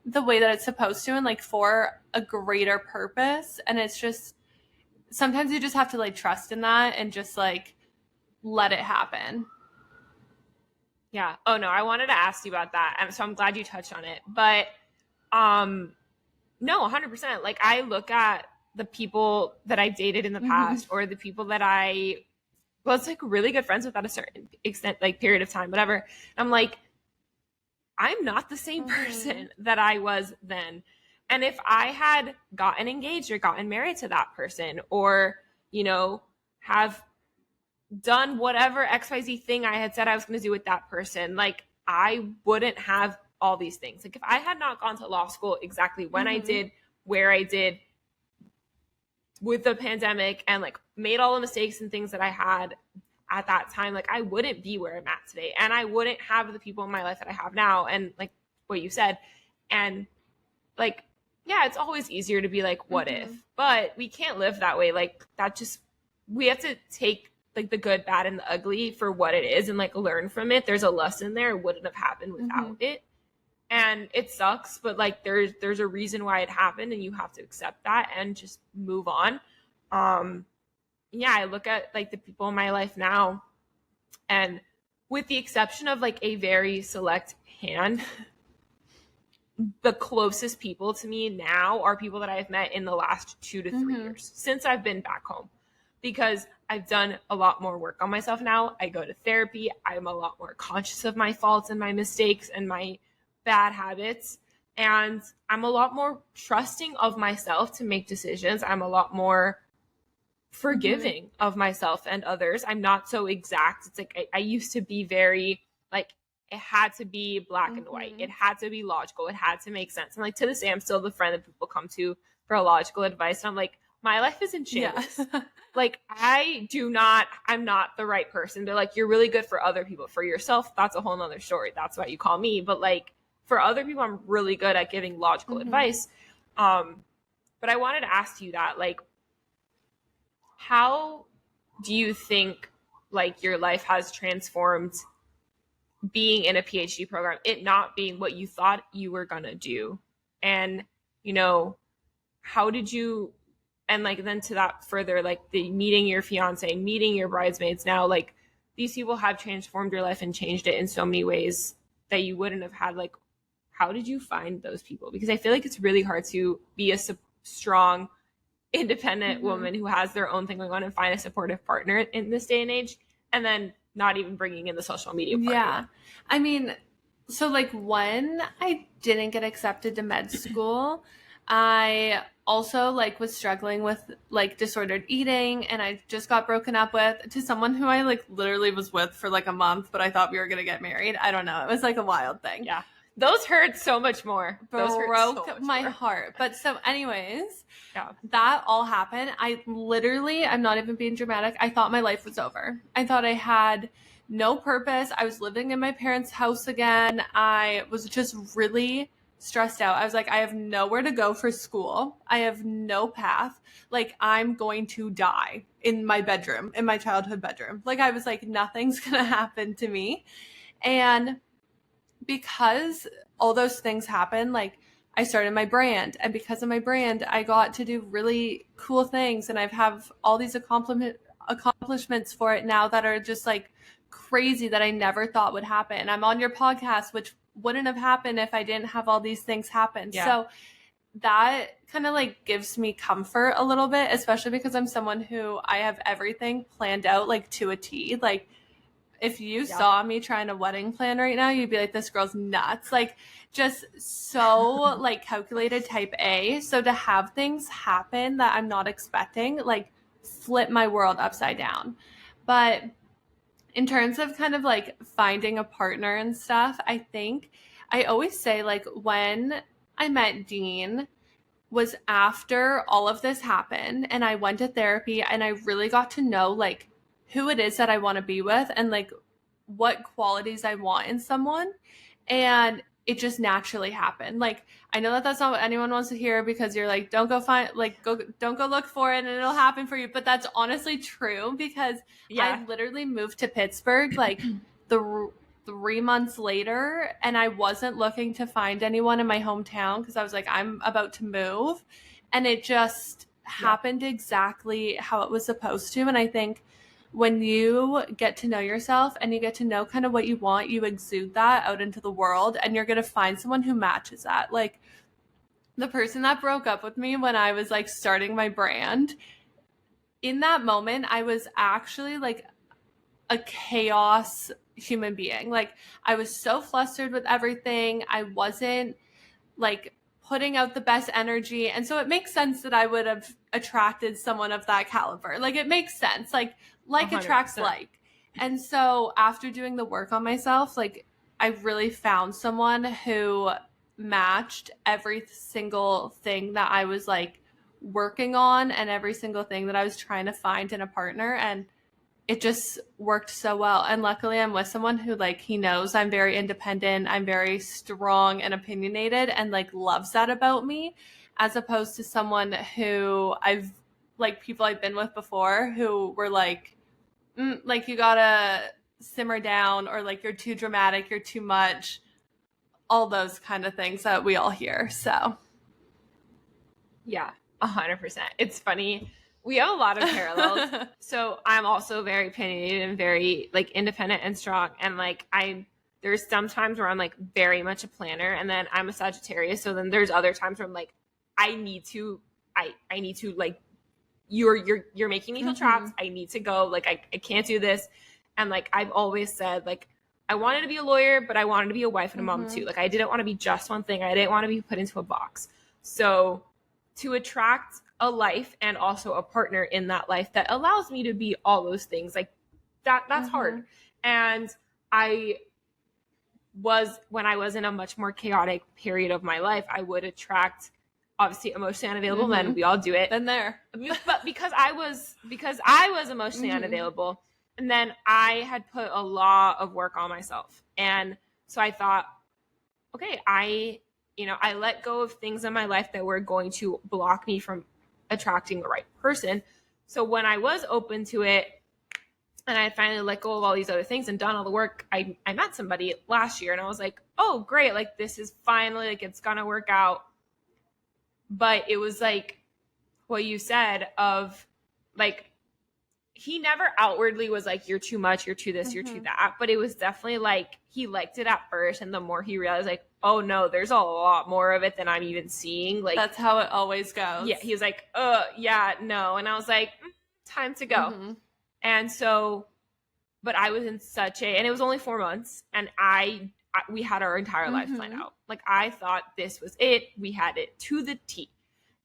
the way that it's supposed to and like for a greater purpose. And it's just, sometimes you just have to like trust in that and just like let it happen. Yeah. Oh no, I wanted to ask you about that. And so I'm glad you touched on it, but, no, 100%. Like, I look at the people that I dated in the past or the people that I was like really good friends with at a certain extent, like period of time, whatever. I'm like, I'm not the same person that I was then. And if I had gotten engaged or gotten married to that person, or, you know, have done whatever XYZ thing I had said I was going to do with that person, like, I wouldn't have all these things. Like, if I had not gone to law school exactly when I did, where I did, with the pandemic, and like made all the mistakes and things that I had at that time, like, I wouldn't be where I'm at today, and I wouldn't have the people in my life that I have now. And like what you said, and like, yeah, it's always easier to be like, what if, but we can't live that way. Like, that just, we have to take like the good, bad, and the ugly for what it is and like learn from it. There's a lesson there. It wouldn't have happened without it. And it sucks, but like, there's a reason why it happened, and you have to accept that and just move on. Yeah, I look at like the people in my life now, and with the exception of like a very select hand, the closest people to me now are people that I've met in the last 2 to 3 years since I've been back home, because I've done a lot more work on myself now. I go to therapy. I'm a lot more conscious of my faults and my mistakes and my bad habits. And I'm a lot more trusting of myself to make decisions. I'm a lot more forgiving of myself and others. I'm not so exact. It's like, I used to be very like, it had to be black and white. It had to be logical. It had to make sense. And like, to this day, I'm still the friend that people come to for logical advice. And I'm like, my life is in shambles. Like, I'm not the right person. They're like, you're really good for other people. For yourself, that's a whole nother story. That's why you call me. But like, for other people, I'm really good at giving logical advice. But I wanted to ask you that, like, how do you think like your life has transformed being in a PhD program, it not being what you thought you were going to do? And, you know, how did you, and like, then to that further, like the meeting your fiance, meeting your bridesmaids now, like, these people have transformed your life and changed it in so many ways that you wouldn't have had. Like, how did you find those people? Because I feel like it's really hard to be a strong, independent woman who has their own thing going on and find a supportive partner in this day and age, and then not even bringing in the social media part. Yeah. I mean, so like when I didn't get accepted to med school, I also like was struggling with like disordered eating, and I just got broken up with to someone who I like literally was with for like a month, but I thought we were going to get married. I don't know. It was like a wild thing. Yeah. Those hurt so much more. Those Broke my heart. But so anyways, that all happened. I'm not even being dramatic. I thought my life was over. I thought I had no purpose. I was living in my parents' house again. I was just really stressed out. I was like, I have nowhere to go for school. I have no path. Like, I'm going to die in my bedroom, in my childhood bedroom. Like, I was like, nothing's going to happen to me. And because all those things happened, like I started my brand, and because of my brand, I got to do really cool things, and I have all these accomplishments for it now that are just like crazy that I never thought would happen. I'm on your podcast, which wouldn't have happened if I didn't have all these things happen. Yeah. So that kind of like gives me comfort a little bit, especially because I'm someone who I have everything planned out like to a T. Like, if you saw me trying a wedding plan right now, you'd be like, this girl's nuts. Like, just so like calculated, type A. So to have things happen that I'm not expecting, like, flip my world upside down. But in terms of kind of like finding a partner and stuff, I think I always say like when I met Dean was after all of this happened, and I went to therapy, and I really got to know like who it is that I want to be with, and like what qualities I want in someone. And it just naturally happened. Like, I know that that's not what anyone wants to hear, because you're like, don't go look for it and it'll happen for you. But that's honestly true, because I literally moved to Pittsburgh like 3 months later, and I wasn't looking to find anyone in my hometown because I was like, I'm about to move. And it just happened exactly how it was supposed to. And I think when you get to know yourself and you get to know kind of what you want, you exude that out into the world, and you're going to find someone who matches that. Like, the person that broke up with me when I was like starting my brand, in that moment, I was actually like a chaos human being. Like, I was so flustered with everything. I wasn't like putting out the best energy. And so it makes sense that I would have attracted someone of that caliber. Like, it makes sense. Like 100%. Attracts like. And so after doing the work on myself, like, I really found someone who matched every single thing that I was like working on, and every single thing that I was trying to find in a partner. And it just worked so well. And luckily I'm with someone who like, he knows I'm very independent. I'm very strong and opinionated, and like loves that about me, as opposed to someone who people I've been with before who were like, like, you gotta simmer down, or like, you're too dramatic, you're too much, all those kind of things that we all hear. So yeah, 100%. It's funny. We have a lot of parallels. So I'm also very opinionated and very like independent and strong. And like, there's some times where I'm like very much a planner, and then I'm a Sagittarius. So then there's other times where I'm like, I need to like, you're making me feel trapped. I need to go. Like, I can't do this. And like, I've always said, like, I wanted to be a lawyer, but I wanted to be a wife and a mom too. Like, I didn't want to be just one thing. I didn't want to be put into a box. So to attract a life and also a partner in that life that allows me to be all those things, like that's hard. And when I was in a much more chaotic period of my life, I would attract obviously emotionally unavailable men. We all do it. Been there. But because I was emotionally unavailable, and then I had put a lot of work on myself. And so I thought, okay, I let go of things in my life that were going to block me from attracting the right person. So when I was open to it, and I finally let go of all these other things and done all the work, I met somebody last year, and I was like, oh, great. Like, this is finally, like, it's going to work out. But it was like what you said of like, he never outwardly was like, you're too much, you're too this, you're too that. But it was definitely like, he liked it at first. And the more he realized like, oh no, there's a lot more of it than I'm even seeing. Like, that's how it always goes. Yeah. He was like, yeah, no. And I was like, time to go. And so, but I was in and it was only 4 months. And we had our entire life planned out. Like, I thought this was it. We had it to the T.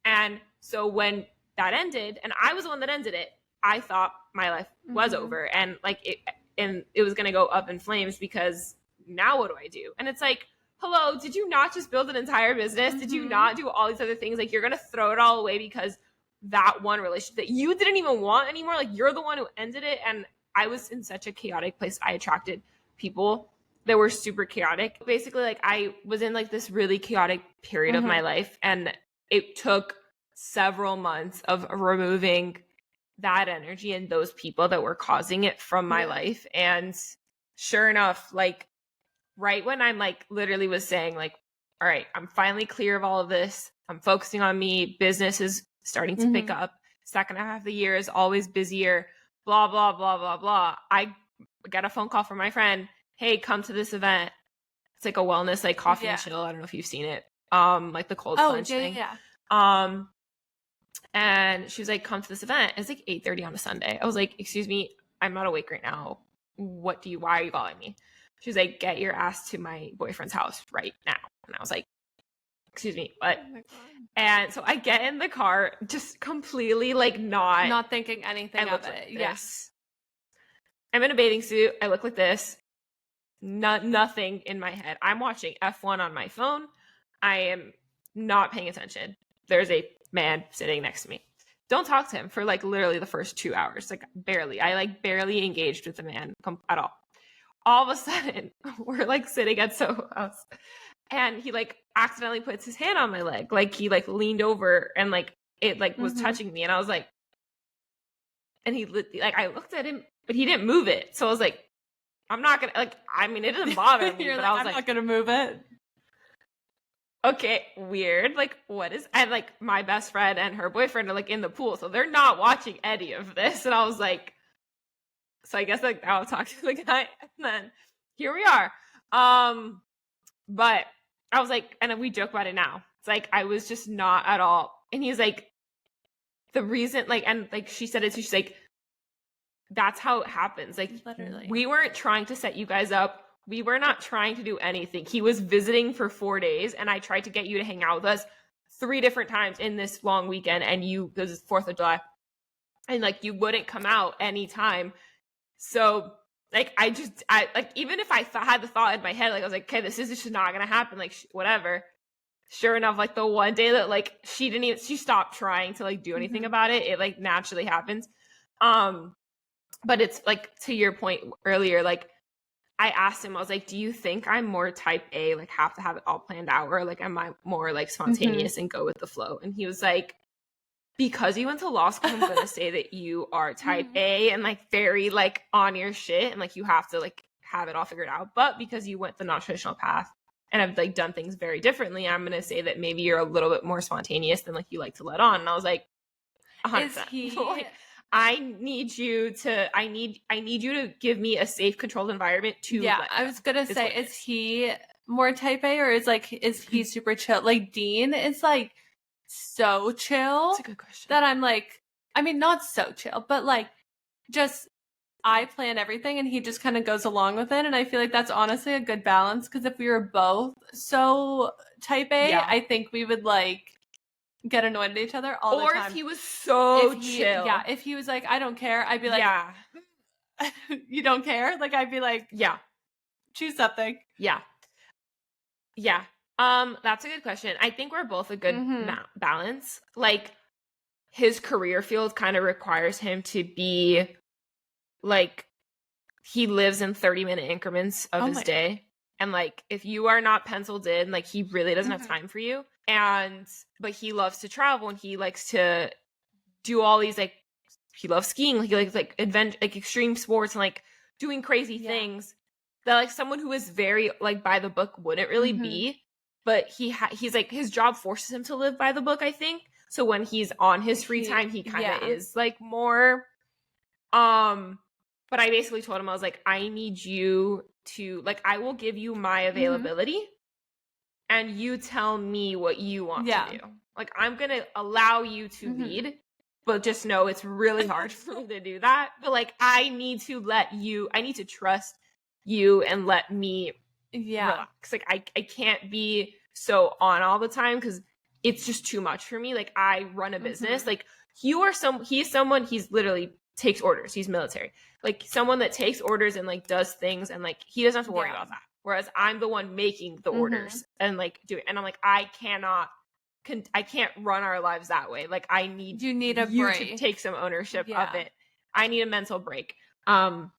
And so when that ended, and I was the one that ended it, I thought my life was over, and like it was going to go up in flames, because now what do I do? And it's like, hello, did you not just build an entire business? Did you not do all these other things? Like, you're going to throw it all away because that one relationship that you didn't even want anymore, like, you're the one who ended it. And I was in such a chaotic place. I attracted people that were super chaotic. Basically, like, I was in like this really chaotic period of my life, and it took several months of removing that energy and those people that were causing it from my life. And sure enough, like, right when I'm like literally was saying like, all right, I'm finally clear of all of this, I'm focusing on me, business is starting to pick up, second half of the year is always busier, blah blah blah blah blah, I got a phone call from my friend, hey, come to this event. It's like a wellness, like, coffee and chill. I don't know if you've seen it, like the cold plunge thing. And she was like, come to this event. It's like 8:30 on a Sunday. I was like, excuse me, I'm not awake right now. Why are you calling me? She was like, get your ass to my boyfriend's house right now. And I was like, excuse me, what? Oh my God. And so I get in the car, just completely like not thinking anything of it. Yes. I'm in a bathing suit. I look like this. Nothing in my head. I'm watching F1 on my phone. I am not paying attention. There's a man sitting next to me. Don't talk to him for like literally the first 2 hours. Like, barely. I like barely engaged with the man at all. All of a sudden, we're like sitting at Soho House, and he like accidentally puts his hand on my leg. Like, he like leaned over and like it like was touching me, and I was like, and he like, I looked at him, but he didn't move it. So I was like, I'm not gonna, like, I mean, it doesn't bother me, but like, I was I'm like, not gonna move it. Okay, weird. Like, what is, and like my best friend and her boyfriend are like in the pool, so they're not watching any of this. And I was like, so I guess like I'll talk to the guy, and then here we are. But I was like, and we joke about it now. It's like, I was just not at all. And he's like, the reason, like, and like she said it too, she's like, that's how it happens. Like, literally, we weren't trying to set you guys up. We were not trying to do anything. He was visiting for 4 days, and I tried to get you to hang out with us 3 different times in this long weekend, and because it's 4th of July, and like, you wouldn't come out anytime. So like, I like, even if I had the thought in my head, like, I was like, okay, this is just not gonna happen, like, whatever. Sure enough, like, the one day that like she stopped trying to like do anything about it, it like naturally happens. But it's like, to your point earlier, like, I asked him, I was like, do you think I'm more type A, like have to have it all planned out, or like am I more like spontaneous and go with the flow? And he was like, because you went to law school, I'm gonna say that you are type A and like very like on your shit, and like you have to like have it all figured out. But because you went the non-traditional path and have like done things very differently, I'm gonna say that maybe you're a little bit more spontaneous than like you like to let on. And I was like, 100%. Like, I need you to give me a safe, controlled environment to. Yeah, I was gonna say, is he more type A, or is he super chill? Like, Dean is like so chill. That's a good question. That I'm like, I mean, not so chill, but like, just, I plan everything and he just kind of goes along with it. And I feel like that's honestly a good balance, because if we were both so type A, I think we would like get annoyed at each other all the time. Or if he was so chill. Yeah, if he was like, I don't care, I'd be like, you don't care? Like, I'd be like, yeah, choose something. Yeah. That's a good question. I think we're both a good balance. Like, his career field kind of requires him to be like, he lives in 30-minute increments of his day. And like, if you are not penciled in, like, he really doesn't have time for you. But he loves to travel, and he likes to do all these, like, he loves skiing, he likes like extreme sports and like doing crazy things that like someone who is very like by the book wouldn't really be. But he's like, his job forces him to live by the book, I think. So when he's on his free time, he kind of is like more But I basically told him, I was like, I need you to, like, I will give you my availability and you tell me what you want to do. Like, I'm going to allow you to lead, but just know it's really hard for me to do that. But like, I need to trust you and let me relax. Like, I can't be so on all the time because it's just too much for me. Like, I run a business. Like, he's literally takes orders. He's military. Like, someone that takes orders and like does things and like he doesn't have to worry about that. Whereas I'm the one making the orders and like doing, and I'm like, I can't run our lives that way. Like, I need you break to take some ownership of it. I need a mental break. So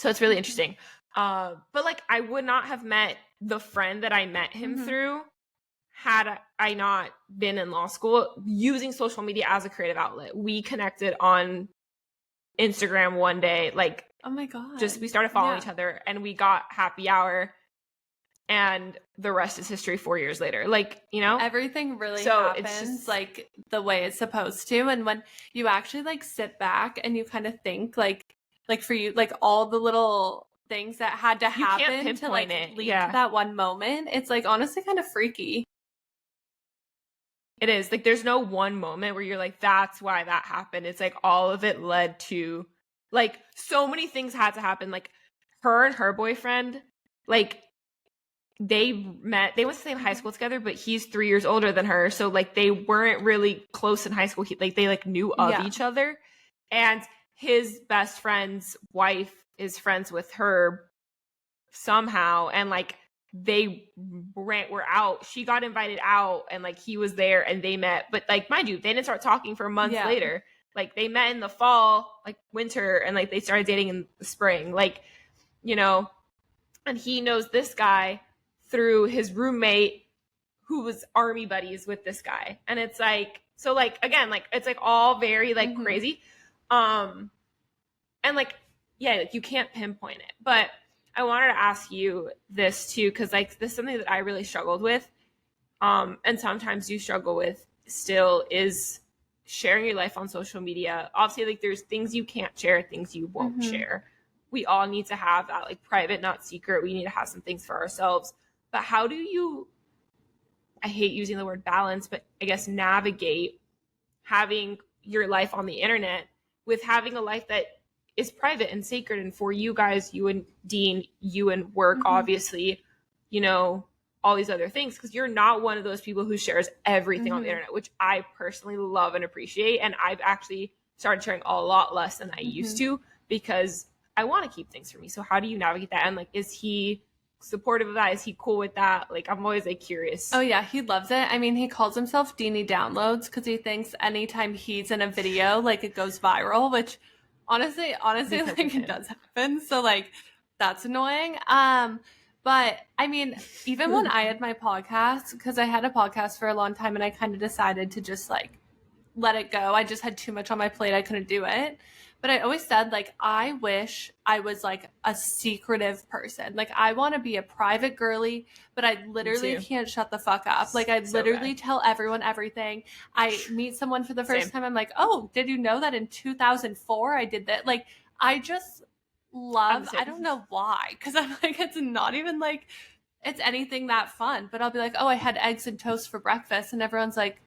it's really interesting. But like, I would not have met the friend that I met him through had I not been in law school using social media as a creative outlet. We connected on Instagram one day, like, oh my God, just we started following each other and we got happy hour and the rest is history 4 years later. Like, you know, everything really happens like the way it's supposed to. And when you actually like sit back and you kind of think like for you, like all the little things that had to happen to like lead to that one moment, it's like honestly kind of freaky. It is. Like, there's no one moment where you're like, that's why that happened. It's like all of it led to, like, so many things had to happen. Like, her and her boyfriend, like, they went to the same high school together, but he's 3 years older than her. So, like, they weren't really close in high school. They, like, knew of each other. And his best friend's wife is friends with her somehow. And, like, they were out. She got invited out and like he was there and they met. But like, mind you, they didn't start talking for months later. Like, they met in the fall, like winter, and like they started dating in the spring. Like, you know, and he knows this guy through his roommate who was army buddies with this guy. And it's like, so like, again, like it's like all very like crazy. And like, yeah, like you can't pinpoint it, but I wanted to ask you this too, because like this is something that I really struggled with, and sometimes you struggle with still, is sharing your life on social media. Obviously, like there's things you can't share, things you won't share. We all need to have that like private, not secret. We need to have some things for ourselves. But how do you, I hate using the word balance, but I guess navigate having your life on the internet with having a life that is private and sacred, and for you guys, you and Dean, you and work, obviously, you know, all these other things, because you're not one of those people who shares everything on the internet, which I personally love and appreciate. And I've actually started sharing a lot less than I used to, because I want to keep things for me. So how do you navigate that? And like, is he supportive of that? Is he cool with that? Like, I'm always like curious. Oh yeah, he loves it. I mean, he calls himself Deanie Downloads because he thinks anytime he's in a video, like it goes viral, which honestly, like it does happen. So like, that's annoying. But I mean, even when I had my podcast, because I had a podcast for a long time and I kind of decided to just like let it go. I just had too much on my plate. I couldn't do it. But I always said, like, I wish I was like a secretive person. Like, I want to be a private girly, but I literally can't shut the fuck up. Like, I literally tell everyone everything. I meet someone for the first time. I'm like, oh, did you know that in 2004 I did that? Like, I just love, I don't know why. Because I'm like, it's not even like it's anything that fun. But I'll be like, oh, I had eggs and toast for breakfast. And everyone's like,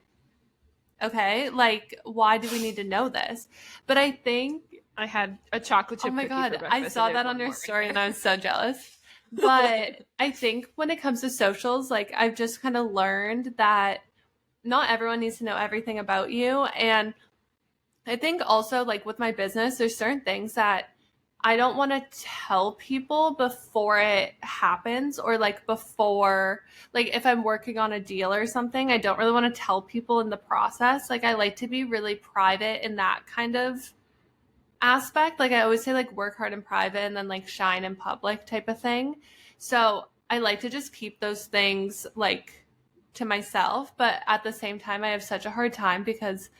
okay, like, why do we need to know this? But I think I had a chocolate chip cookie for breakfast. I saw that on your story and I was so jealous. But I think when it comes to socials, like, I've just kind of learned that not everyone needs to know everything about you. And I think also, like, with my business, there's certain things that I don't want to tell people before it happens, or like before, like if I'm working on a deal or something, I don't really want to tell people in the process. Like, I like to be really private in that kind of aspect. Like, I always say, like, work hard in private and then like shine in public type of thing. So I like to just keep those things like to myself. But at the same time, I have such a hard time because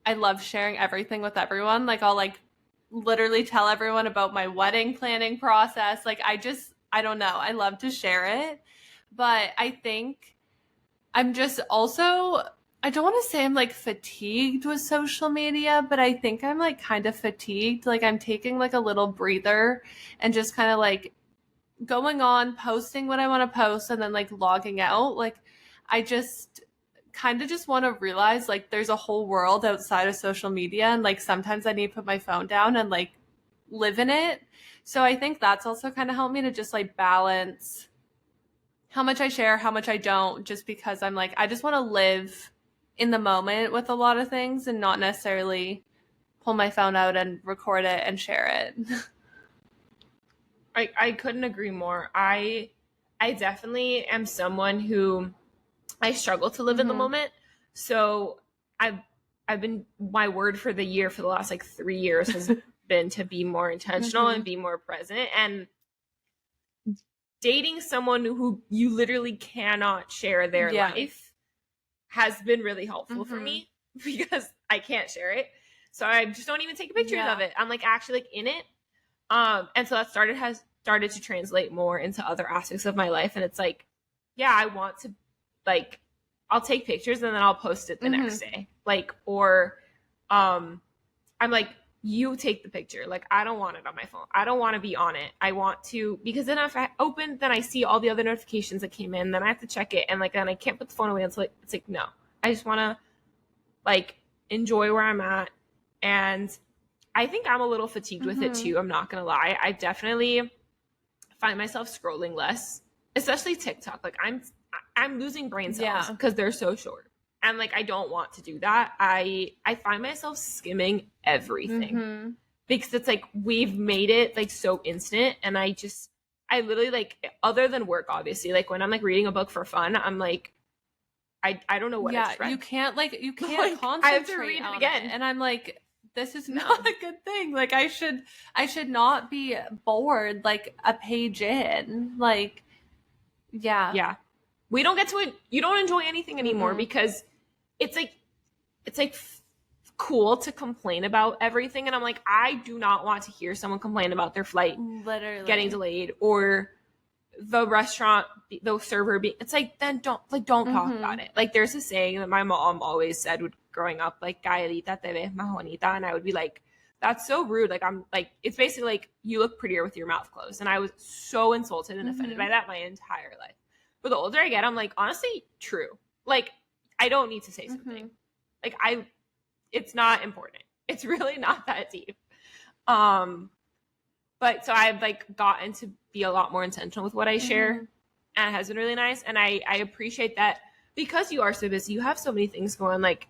I love sharing everything with everyone. Like, I'll like literally tell everyone about my wedding planning process. Like, I don't know. I love to share it. But I think I'm just also I don't want to say I'm like fatigued with social media, but I think I'm like kind of fatigued. Like I'm taking like a little breather and just kind of like going on, posting what I want to post and then like logging out. Like I just kind of just want to realize like there's a whole world outside of social media, and like sometimes I need to put my phone down and like live in it. So I think that's also kind of helped me to just like balance how much I share, how much I don't, just because I'm like, I just want to live in the moment with a lot of things and not necessarily pull my phone out and record it and share it. I couldn't agree more. I definitely am someone who I struggle to live in the moment. So I've been, my word for the year for the last like 3 years has been to be more intentional and be more present. And dating someone who you literally cannot share their life has been really helpful for me because I can't share it. So I just don't even take pictures of it. I'm like actually like in it. And so that has started to translate more into other aspects of my life. And it's like, yeah, I want to like, I'll take pictures and then I'll post it the next day. Like, or, I'm like, you take the picture. Like, I don't want it on my phone. I don't want to be on it. I want to, because then if I open, then I see all the other notifications that came in, then I have to check it. And like, then I can't put the phone away until it's like, no, I just want to like enjoy where I'm at. And I think I'm a little fatigued with it too. I'm not going to lie. I definitely find myself scrolling less, especially TikTok. Like I'm losing brain cells because they're so short. And like, I don't want to do that. I find myself skimming everything because it's like, we've made it like so instant. And I literally like, other than work, obviously, like when I'm like reading a book for fun, I'm like, I don't know what it's you can't like like, concentrate I have to read it again. and I'm like, this is not a good thing. Like I should not be bored like a page in. Like yeah. We don't get to you don't enjoy anything anymore because it's like cool to complain about everything. And I'm like, I do not want to hear someone complain about their flight literally getting delayed or the restaurant, the server being, it's like, then don't talk about it. Like there's a saying that my mom always said growing up, like, gallerita te ves más bonita. And I would be like, that's so rude. Like, I'm like, it's basically like, you look prettier with your mouth closed. And I was so insulted and offended by that my entire life. But the older I get, I'm like, honestly, true. Like, I don't need to say something. Like, it's not important. It's really not that deep. But so I've like gotten to be a lot more intentional with what I share, and it has been really nice. And I appreciate that because you are so busy, you have so many things going. Like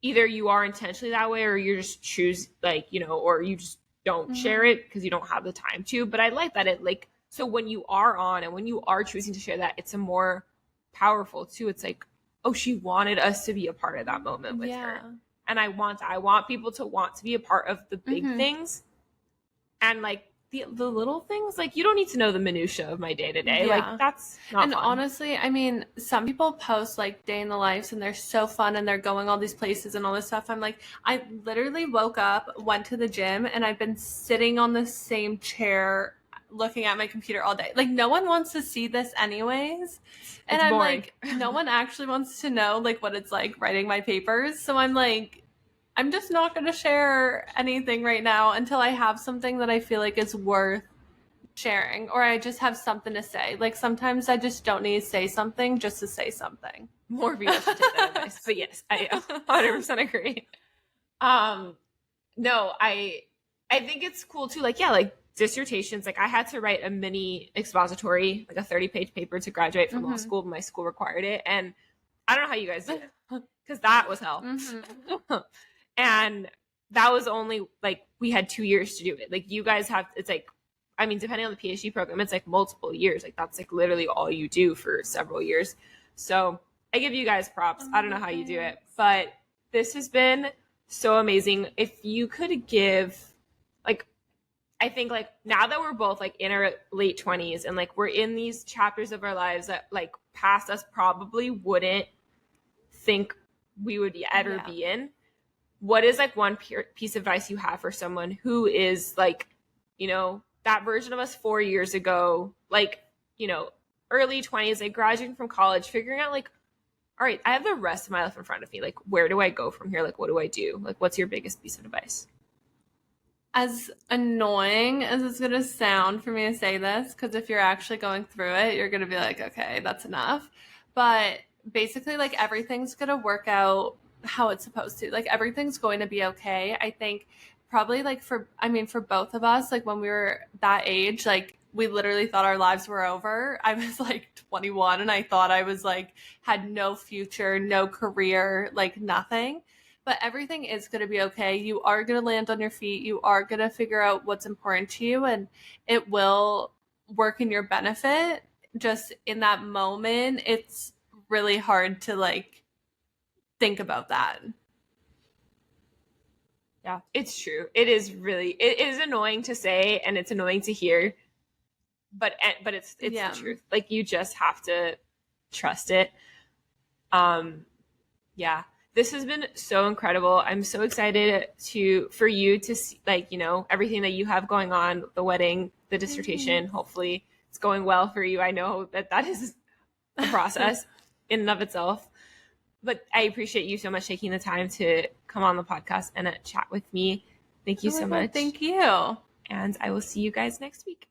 either you are intentionally that way, or you just choose like, you know, or you just don't share it because you don't have the time to. But I like that it like, so when you are on and when you are choosing to share that, it's a more powerful too. It's like, oh, she wanted us to be a part of that moment with her. And I want people to want to be a part of the big things. And like the little things, like you don't need to know the minutia of my day to day. Like that's not and fun. Honestly, I mean, some people post like day in the lives and they're so fun and they're going all these places and all this stuff. I'm like, I literally woke up, went to the gym, and I've been sitting on the same chair looking at my computer all day. Like no one wants to see this anyways. And I'm boring. like, no one actually wants to know like what it's like writing my papers. So I'm like, I'm just not going to share anything right now until I have something that I feel like is worth sharing, or I just have something to say. Like sometimes I just don't need to say something just to say something. More people should take that advice. But yes, I 100% agree. No, I think it's cool too. Like, yeah, like dissertations. Like I had to write a mini expository, like a 30-page paper to graduate from law school, but my school required it. And I don't know how you guys did it because that was hell. And that was only like, we had 2 years to do it. Like you guys have, it's like, I mean, depending on the PhD program, it's like multiple years. Like that's like literally all you do for several years. So I give you guys props. I don't know how you do it, but this has been so amazing. If you could give, like, I think like now that we're both like in our late 20s and like we're in these chapters of our lives that like past us probably wouldn't think we would ever be in. What is like one piece of advice you have for someone who is like, you know, that version of us 4 years ago, like, you know, early 20s, like graduating from college, figuring out like, all right, I have the rest of my life in front of me. Like, where do I go from here? Like, what do I do? Like, what's your biggest piece of advice? As annoying as it's going to sound for me to say this, because if you're actually going through it, you're going to be like, okay, that's enough. But basically, like, everything's going to work out how it's supposed to. Like, everything's going to be okay. I think probably, like, for both of us, like, when we were that age, like, we literally thought our lives were over. I was like 21 and I thought I was like, had no future, no career, like nothing. But everything is going to be okay. You are going to land on your feet. You are going to figure out what's important to you, and it will work in your benefit. Just in that moment, it's really hard to like think about that. Yeah, it's true. It is annoying to say and it's annoying to hear, but it's the truth. Like, you just have to trust it. Yeah. This has been so incredible. I'm so excited for you to see, like, you know, everything that you have going on, the wedding, the dissertation. Hopefully it's going well for you. I know that is a process in and of itself, but I appreciate you so much taking the time to come on the podcast and chat with me. Thank you so much. Thank you. And I will see you guys next week.